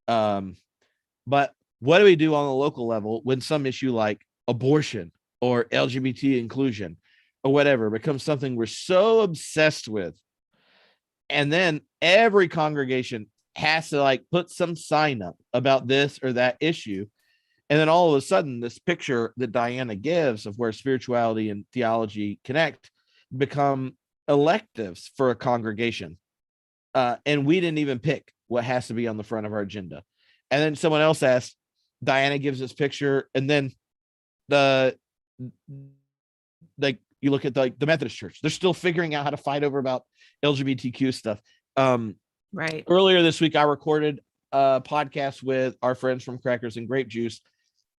But what do we do on the local level when some issue like abortion or LGBT inclusion or whatever becomes something we're so obsessed with? And then every congregation has to, like, put some sign up about this or that issue. And then all of a sudden, this picture that Diana gives of where spirituality and theology connect become electives for a congregation. And we didn't even pick what has to be on the front of our agenda. And then someone else asked, Diana gives this picture, and then you look at the Methodist Church, they're still figuring out how to fight over about LGBTQ stuff. Right. Earlier this week, I recorded a podcast with our friends from Crackers and Grape Juice,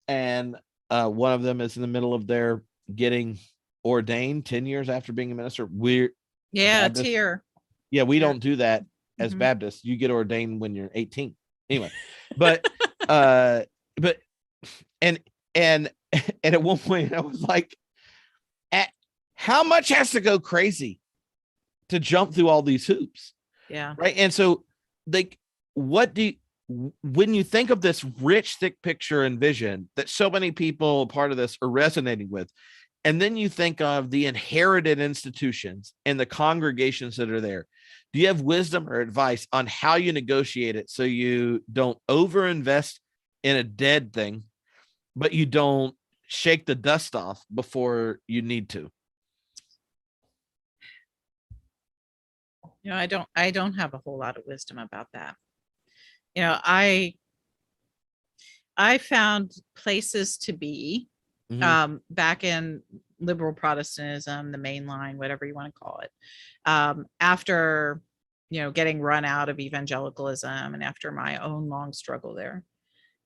and one of them is in the middle of their getting ordained 10 years after being a minister. We're tier. Yeah, we don't do that as Baptists. You get ordained when you're 18. Anyway, but at one point I was like, how much has to go crazy to jump through all these hoops? Yeah. Right. And so, like, what do you, when you think of this rich, thick picture and vision that so many people part of this are resonating with, and then you think of the inherited institutions and the congregations that are there, do you have wisdom or advice on how you negotiate it so you don't overinvest in a dead thing, but you don't shake the dust off before you need to? I don't have a whole lot of wisdom about that. I found places to be back in liberal Protestantism, the main line, whatever you want to call it, after getting run out of evangelicalism and after my own long struggle there.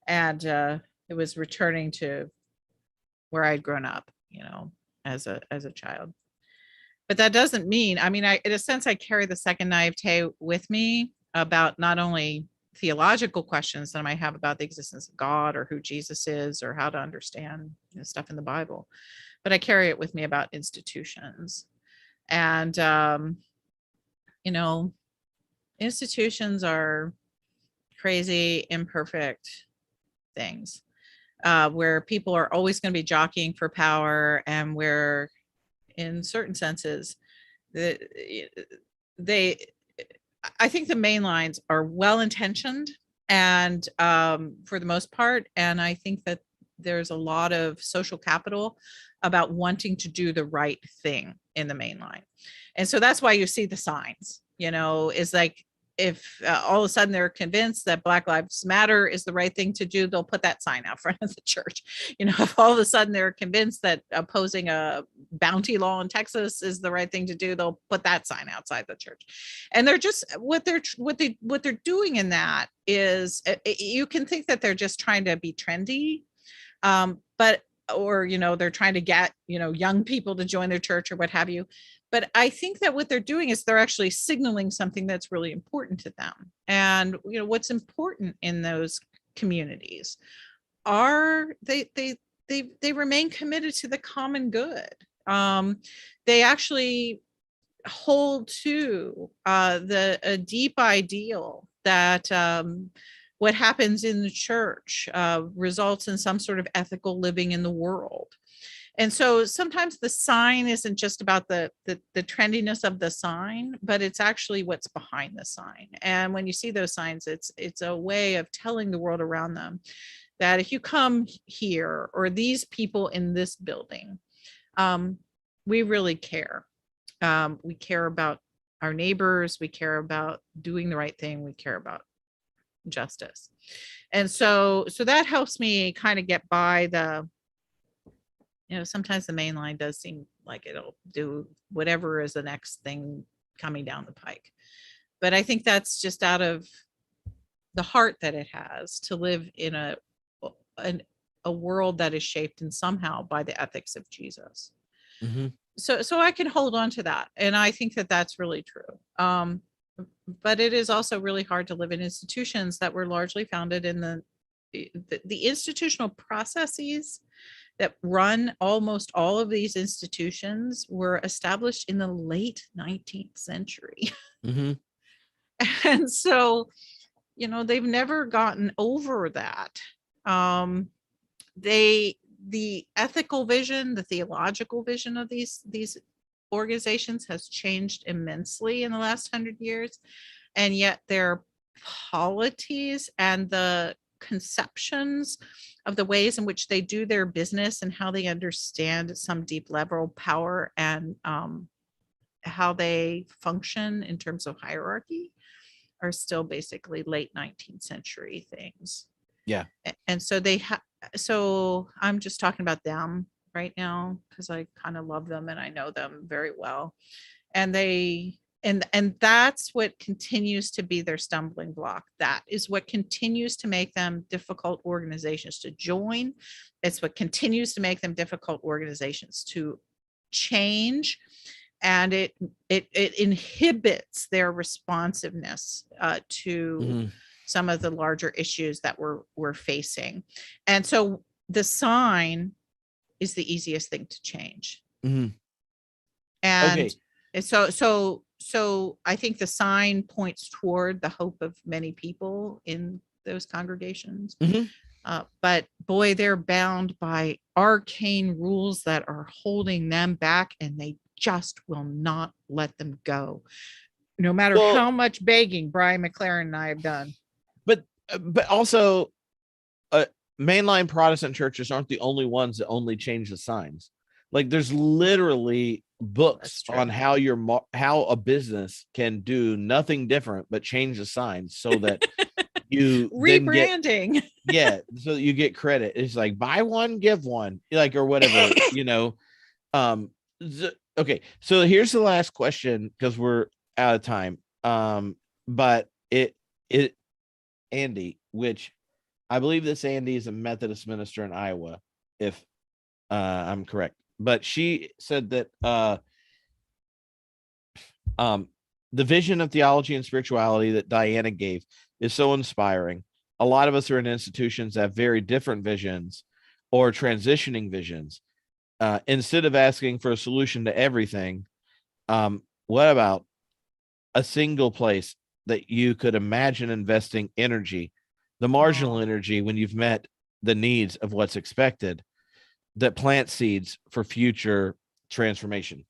And it was returning to where I'd grown up, as a child. But that doesn't mean, in a sense, I carry the second naivete with me about not only theological questions that I might have about the existence of God or who Jesus is or how to understand stuff in the Bible, but I carry it with me about institutions. And, institutions are crazy, imperfect things where people are always going to be jockeying for power, and where in certain senses I think the main lines are well-intentioned and for the most part, and I think that there's a lot of social capital about wanting to do the right thing in the main line. And so that's why you see the signs, is like, if all of a sudden they're convinced that Black Lives Matter is the right thing to do, they'll put that sign out front of the church. If all of a sudden they're convinced that opposing a bounty law in Texas is the right thing to do, they'll put that sign outside the church. And they're just what they're doing in that is, you can think that they're just trying to be trendy, but they're trying to get young people to join their church or what have you. But I think that what they're doing is they're actually signaling something that's really important to them. And what's important in those communities are they remain committed to the common good. They actually hold to a deep ideal that what happens in the church results in some sort of ethical living in the world. And so sometimes the sign isn't just about the trendiness of the sign, but it's actually what's behind the sign. And when you see those signs, it's a way of telling the world around them that if you come here, or these people in this building, we really care. We care about our neighbors. We care about doing the right thing. We care about justice. And so that helps me kind of get by the, sometimes the main line does seem like it'll do whatever is the next thing coming down the pike. But I think that's just out of the heart that it has to live in a world that is shaped in somehow by the ethics of Jesus. Mm-hmm. So I can hold on to that. And I think that that's really true. But it is also really hard to live in institutions that were largely founded in the institutional processes that run almost all of these institutions were established in the late 19th century. Mm-hmm. And so, they've never gotten over that. The ethical vision, the theological vision of these organizations has changed immensely in the last 100 years. And yet their polities and the conceptions of the ways in which they do their business and how they understand at some deep level power and how they function in terms of hierarchy are still basically late 19th century things. Yeah. And so so I'm just talking about them right now because I kind of love them and I know them very well. And and that's what continues to be their stumbling block. That is what continues to make them difficult organizations to join. It's what continues to make them difficult organizations to change. And it inhibits their responsiveness to some of the larger issues that we're facing. And so the sign is the easiest thing to change. Mm-hmm. And okay. so so I think the sign points toward the hope of many people in those congregations. Mhm. But boy, they're bound by arcane rules that are holding them back, and they just will not let them go, no matter Well, how much begging Brian McLaren and I have done. but also, mainline Protestant churches aren't the only ones that only change the signs. Like, there's literally books on how how a business can do nothing different but change the signs so that you rebranding. So that you get credit. It's like buy one, give one, like, or whatever, okay, so here's the last question because we're out of time. But it Andy, which I believe this Andy is a Methodist minister in Iowa, if I'm correct. But she said that the vision of theology and spirituality that Diana gave is so inspiring. A lot of us are in institutions that have very different visions or transitioning visions. Instead of asking for a solution to everything, what about a single place that you could imagine investing energy, the marginal energy, when you've met the needs of what's expected, that plants seeds for future transformation?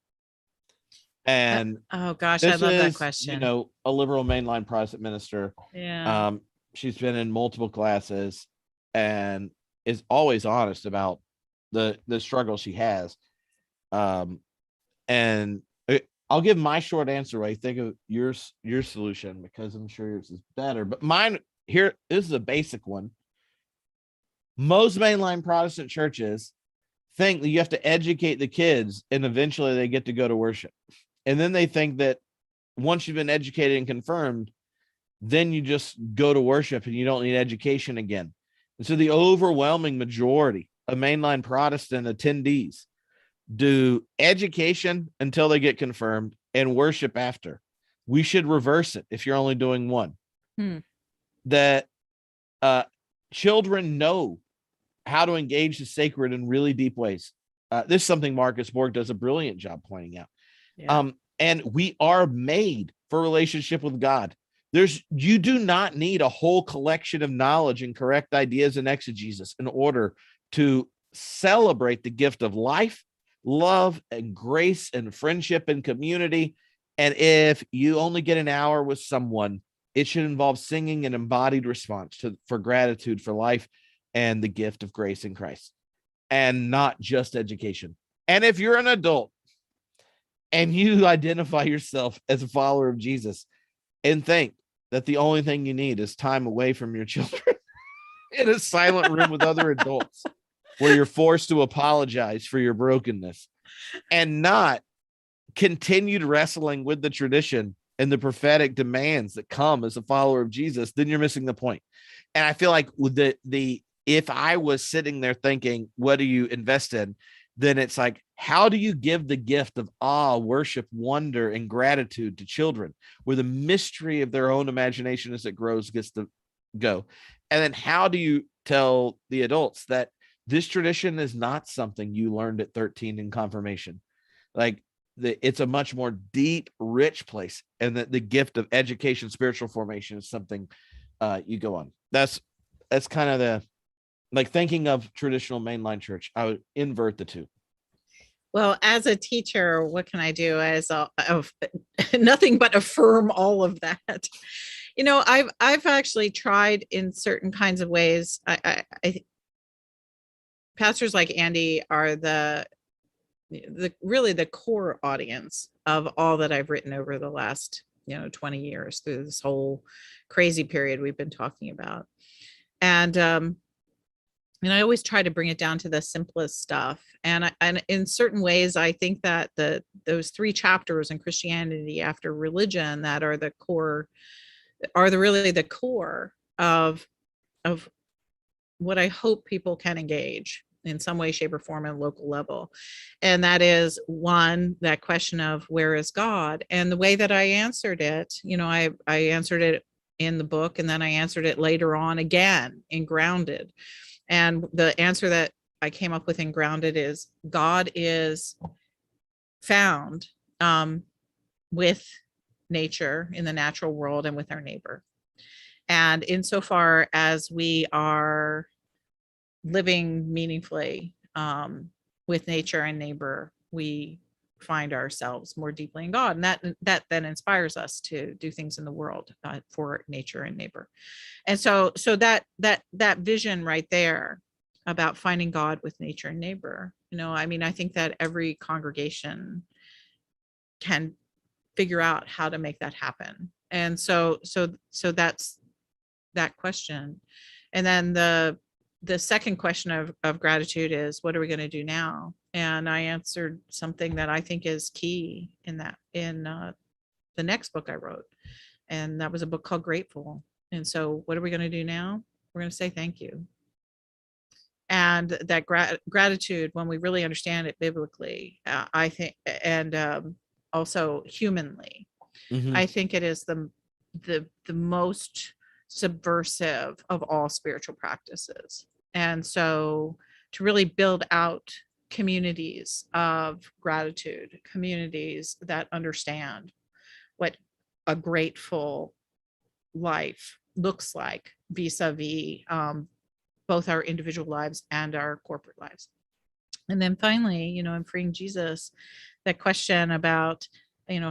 And oh gosh, I love that question. A liberal mainline Protestant minister. Yeah. She's been in multiple classes and is always honest about the struggle she has. And I'll give my short answer. I think of your solution because I'm sure yours is better. But mine here, this is a basic one. Most mainline Protestant churches think that you have to educate the kids and eventually they get to go to worship. And then they think that once you've been educated and confirmed, then you just go to worship and you don't need education again. And so the overwhelming majority of mainline Protestant attendees do education until they get confirmed and worship after. We should reverse it if you're only doing one. That children know how to engage the sacred in really deep ways. This is something Marcus Borg does a brilliant job pointing out. Yeah. And we are made for relationship with God. You do not need a whole collection of knowledge and correct ideas and exegesis in order to celebrate the gift of life, love, and grace, and friendship and community. And if you only get an hour with someone, it should involve singing an embodied response for gratitude for life and the gift of grace in Christ, and not just education. And if you're an adult and you identify yourself as a follower of Jesus and think that the only thing you need is time away from your children in a silent room with other adults where you're forced to apologize for your brokenness and not continued wrestling with the tradition and the prophetic demands that come as a follower of Jesus, then you're missing the point. And I feel like if I was sitting there thinking, what do you invest in? Then it's like, how do you give the gift of awe, worship, wonder, and gratitude to children where the mystery of their own imagination as it grows gets to go? And then how do you tell the adults that this tradition is not something you learned at 13 in confirmation? Like, it's a much more deep, rich place, and that the gift of education, spiritual formation is something you go on. That's kind of the, like, thinking of traditional mainline church. I would invert the two. Well, as a teacher, what can I do as nothing but affirm all of that? I've actually tried in certain kinds of ways. I pastors like Andy are the really the core audience of all that I've written over the last 20 years through this whole crazy period we've been talking about. And I always try to bring it down to the simplest stuff. And in certain ways, I think that those 3 chapters in Christianity after religion that are the core, really the core of what I hope people can engage in some way, shape, or form at a local level. And that is, one, that question of where is God? And the way that I answered it, I answered it in the book, and then I answered it later on again in Grounded. And the answer that I came up with in Grounded is God is found with nature, in the natural world, and with our neighbor. And insofar as we are living meaningfully with nature and neighbor, we find ourselves more deeply in God, and that then inspires us to do things in the world for nature and neighbor. And so that vision right there about finding God with nature and neighbor, I mean, I think that every congregation can figure out how to make that happen. And so that's that question. And then the second question of gratitude is, what are we going to do now? And I answered something that I think is key in the next book I wrote. And that was a book called Grateful. And so what are we going to do now? We're going to say thank you. And that gratitude, when we really understand it biblically, I think, and also humanly, I think it is the most subversive of all spiritual practices. And so to really build out communities of gratitude, communities that understand what a grateful life looks like vis-a-vis both our individual lives and our corporate lives. And then finally, in Freeing Jesus, that question about,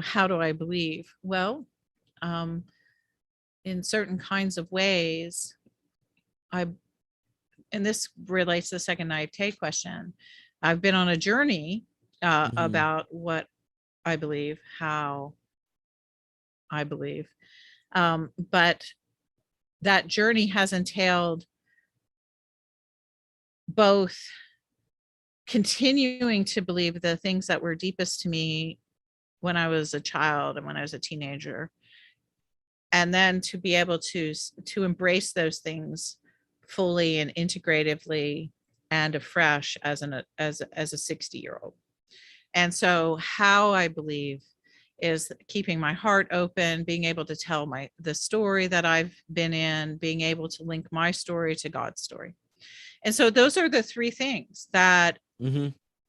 how do I believe? Well, in certain kinds of ways, and this relates to the second naivete question, I've been on a journey about what I believe, how I believe. But that journey has entailed both continuing to believe the things that were deepest to me when I was a child and when I was a teenager, and then to be able to embrace those things fully and integratively and afresh as a 60-year-old. And so how I believe is keeping my heart open, being able to tell the story that I've been in, being able to link my story to God's story. And so those are the three things that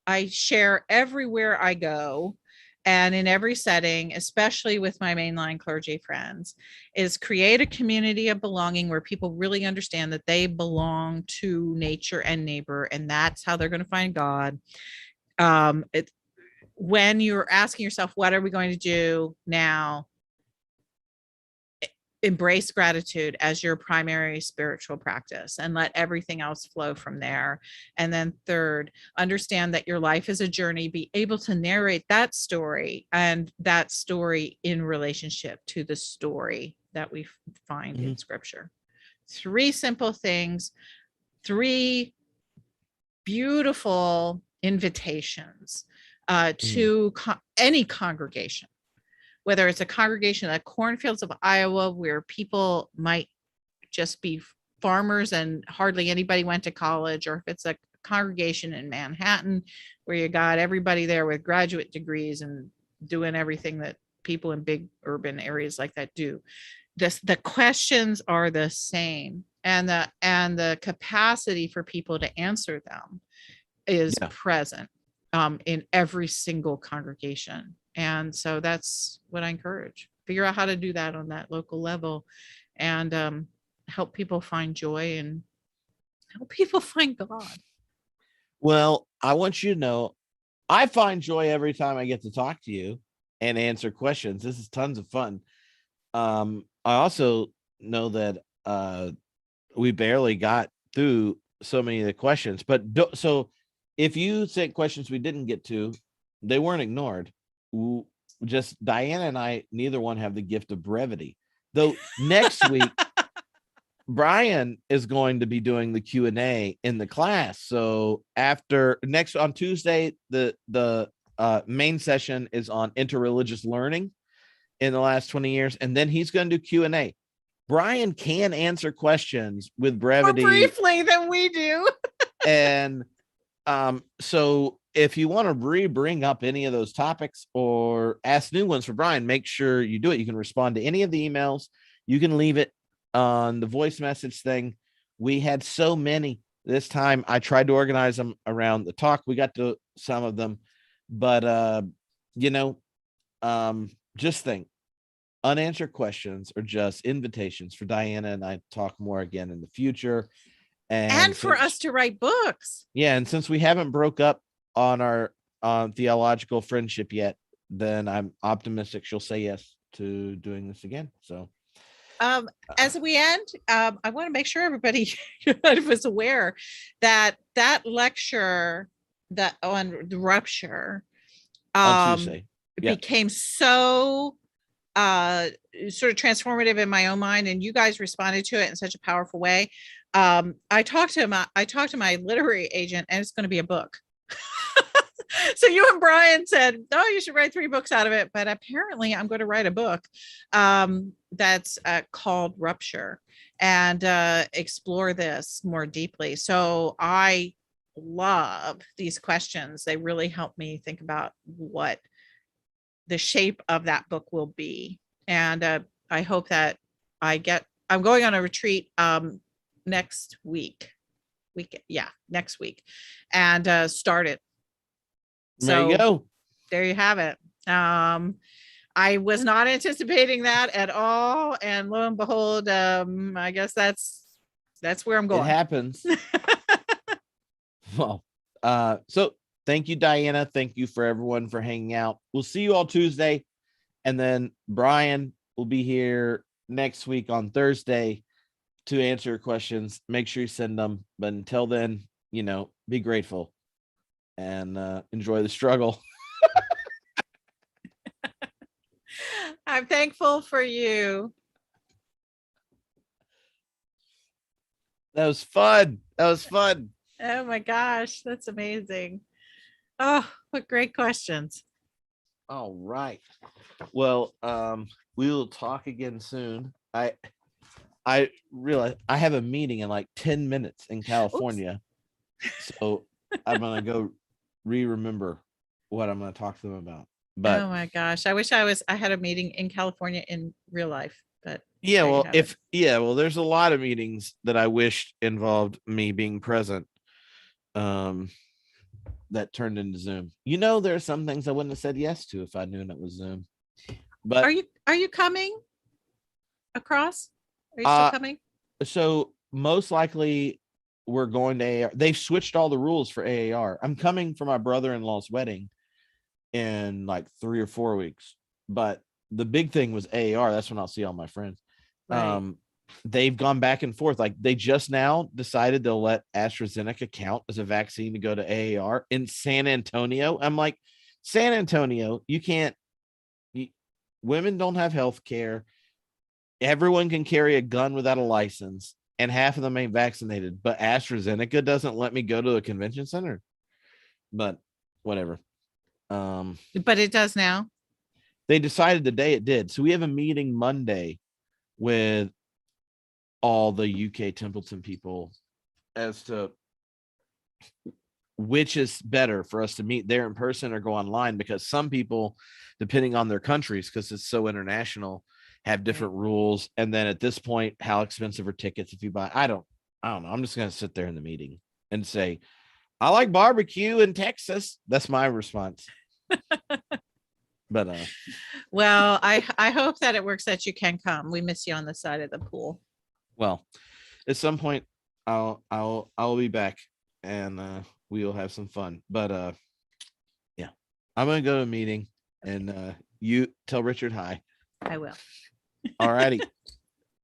I share everywhere I go and in every setting, especially with my mainline clergy friends, is create a community of belonging where people really understand that they belong to nature and neighbor, and that's how they're going to find God. When you're asking yourself, what are we going to do now? Embrace gratitude as your primary spiritual practice and let everything else flow from there. And then third, understand that your life is a journey, be able to narrate that story, and that story in relationship to the story that we find in scripture. Three simple things, three beautiful invitations to any congregation, whether it's a congregation at cornfields of Iowa where people might just be farmers and hardly anybody went to college, or if it's a congregation in Manhattan where you got everybody there with graduate degrees and doing everything that people in big urban areas like that do. The questions are the same, and the capacity for people to answer them is present in every single congregation. And so that's what I encourage. Figure out how to do that on that local level, and help people find joy and help people find God. Well, I want you to know, I find joy every time I get to talk to you and answer questions. This is tons of fun. I also know that we barely got through so many of the questions, but so if you sent questions we didn't get to, they weren't ignored. Just Diana and I, neither one have the gift of brevity. Though next week, Brian is going to be doing the Q&A in the class. So after next on Tuesday, the main session is on interreligious learning in the last 20 years, and then he's going to do Q&A. Brian can answer questions with brevity more briefly than we do. And so if you want to bring up any of those topics or ask new ones for Brian, make sure you do it. You can respond to any of the emails. You can leave it on the voice message thing. We had so many this time. I tried to organize them around the talk. We got to some of them, but just think, unanswered questions are just invitations for Diana and I to talk more again in the future. And for us to write books. Yeah. And since we haven't broke up on our theological friendship yet, then I'm optimistic she'll say yes to doing this again. So as we end, I want to make sure everybody was aware that lecture that on the rupture on Tuesday became so sort of transformative in my own mind, and you guys responded to it in such a powerful way. I talked to my literary agent, and it's going to be a book. So you and Brian said, oh, you should write 3 books out of it. But apparently I'm going to write a book that's called Rupture, and explore this more deeply. So I love these questions. They really help me think about what the shape of that book will be. And I hope that I'm going on a retreat next week, next week, and start it. There you go. There you have it. I was not anticipating that at all, and lo and behold, I guess that's where I'm going. It happens. Well, so thank you, Diana. Thank you for everyone for hanging out. We'll see you all Tuesday, and then Brian will be here next week on Thursday to answer your questions. Make sure you send them, but until then, be grateful and enjoy the struggle. I'm thankful for you. That was fun. Oh my gosh, that's amazing. Oh, what great questions. All right. Well, we will talk again soon. I realize I have a meeting in like 10 minutes in California. Oops. So I'm going to go remember what I'm going to talk to them about. But oh my gosh, I wish I had a meeting in California in real life. But yeah, well, there's a lot of meetings that I wished involved me being present. That turned into Zoom. There are some things I wouldn't have said yes to if I knew it was Zoom. But are you coming across? Are you still coming? So most likely we're going to AAR. They've switched all the rules for AAR. I'm coming for my brother-in-law's wedding in like 3 or 4 weeks. But the big thing was AAR. That's when I'll see all my friends. Right. They've gone back and forth. Like they just now decided they'll let AstraZeneca count as a vaccine to go to AAR in San Antonio. I'm like, San Antonio, you can't. Women don't have health care. Everyone can carry a gun without a license, and half of them ain't vaccinated. But AstraZeneca doesn't let me go to a convention center. But whatever. But it does now. They decided the day it did. So we have a meeting Monday with all the UK Templeton people as to which is better for us to meet there in person or go online, because some people, depending on their countries, because it's so international, have different rules. And then at this point, how expensive are tickets if you buy? I don't know. I'm just going to sit there in the meeting and say, I like barbecue in Texas. That's my response. But well, I hope that it works, that you can come. We miss you on the side of the pool. Well, at some point I'll be back, and we will have some fun. But yeah, I'm gonna go to a meeting, and you tell Richard hi. I will. All righty.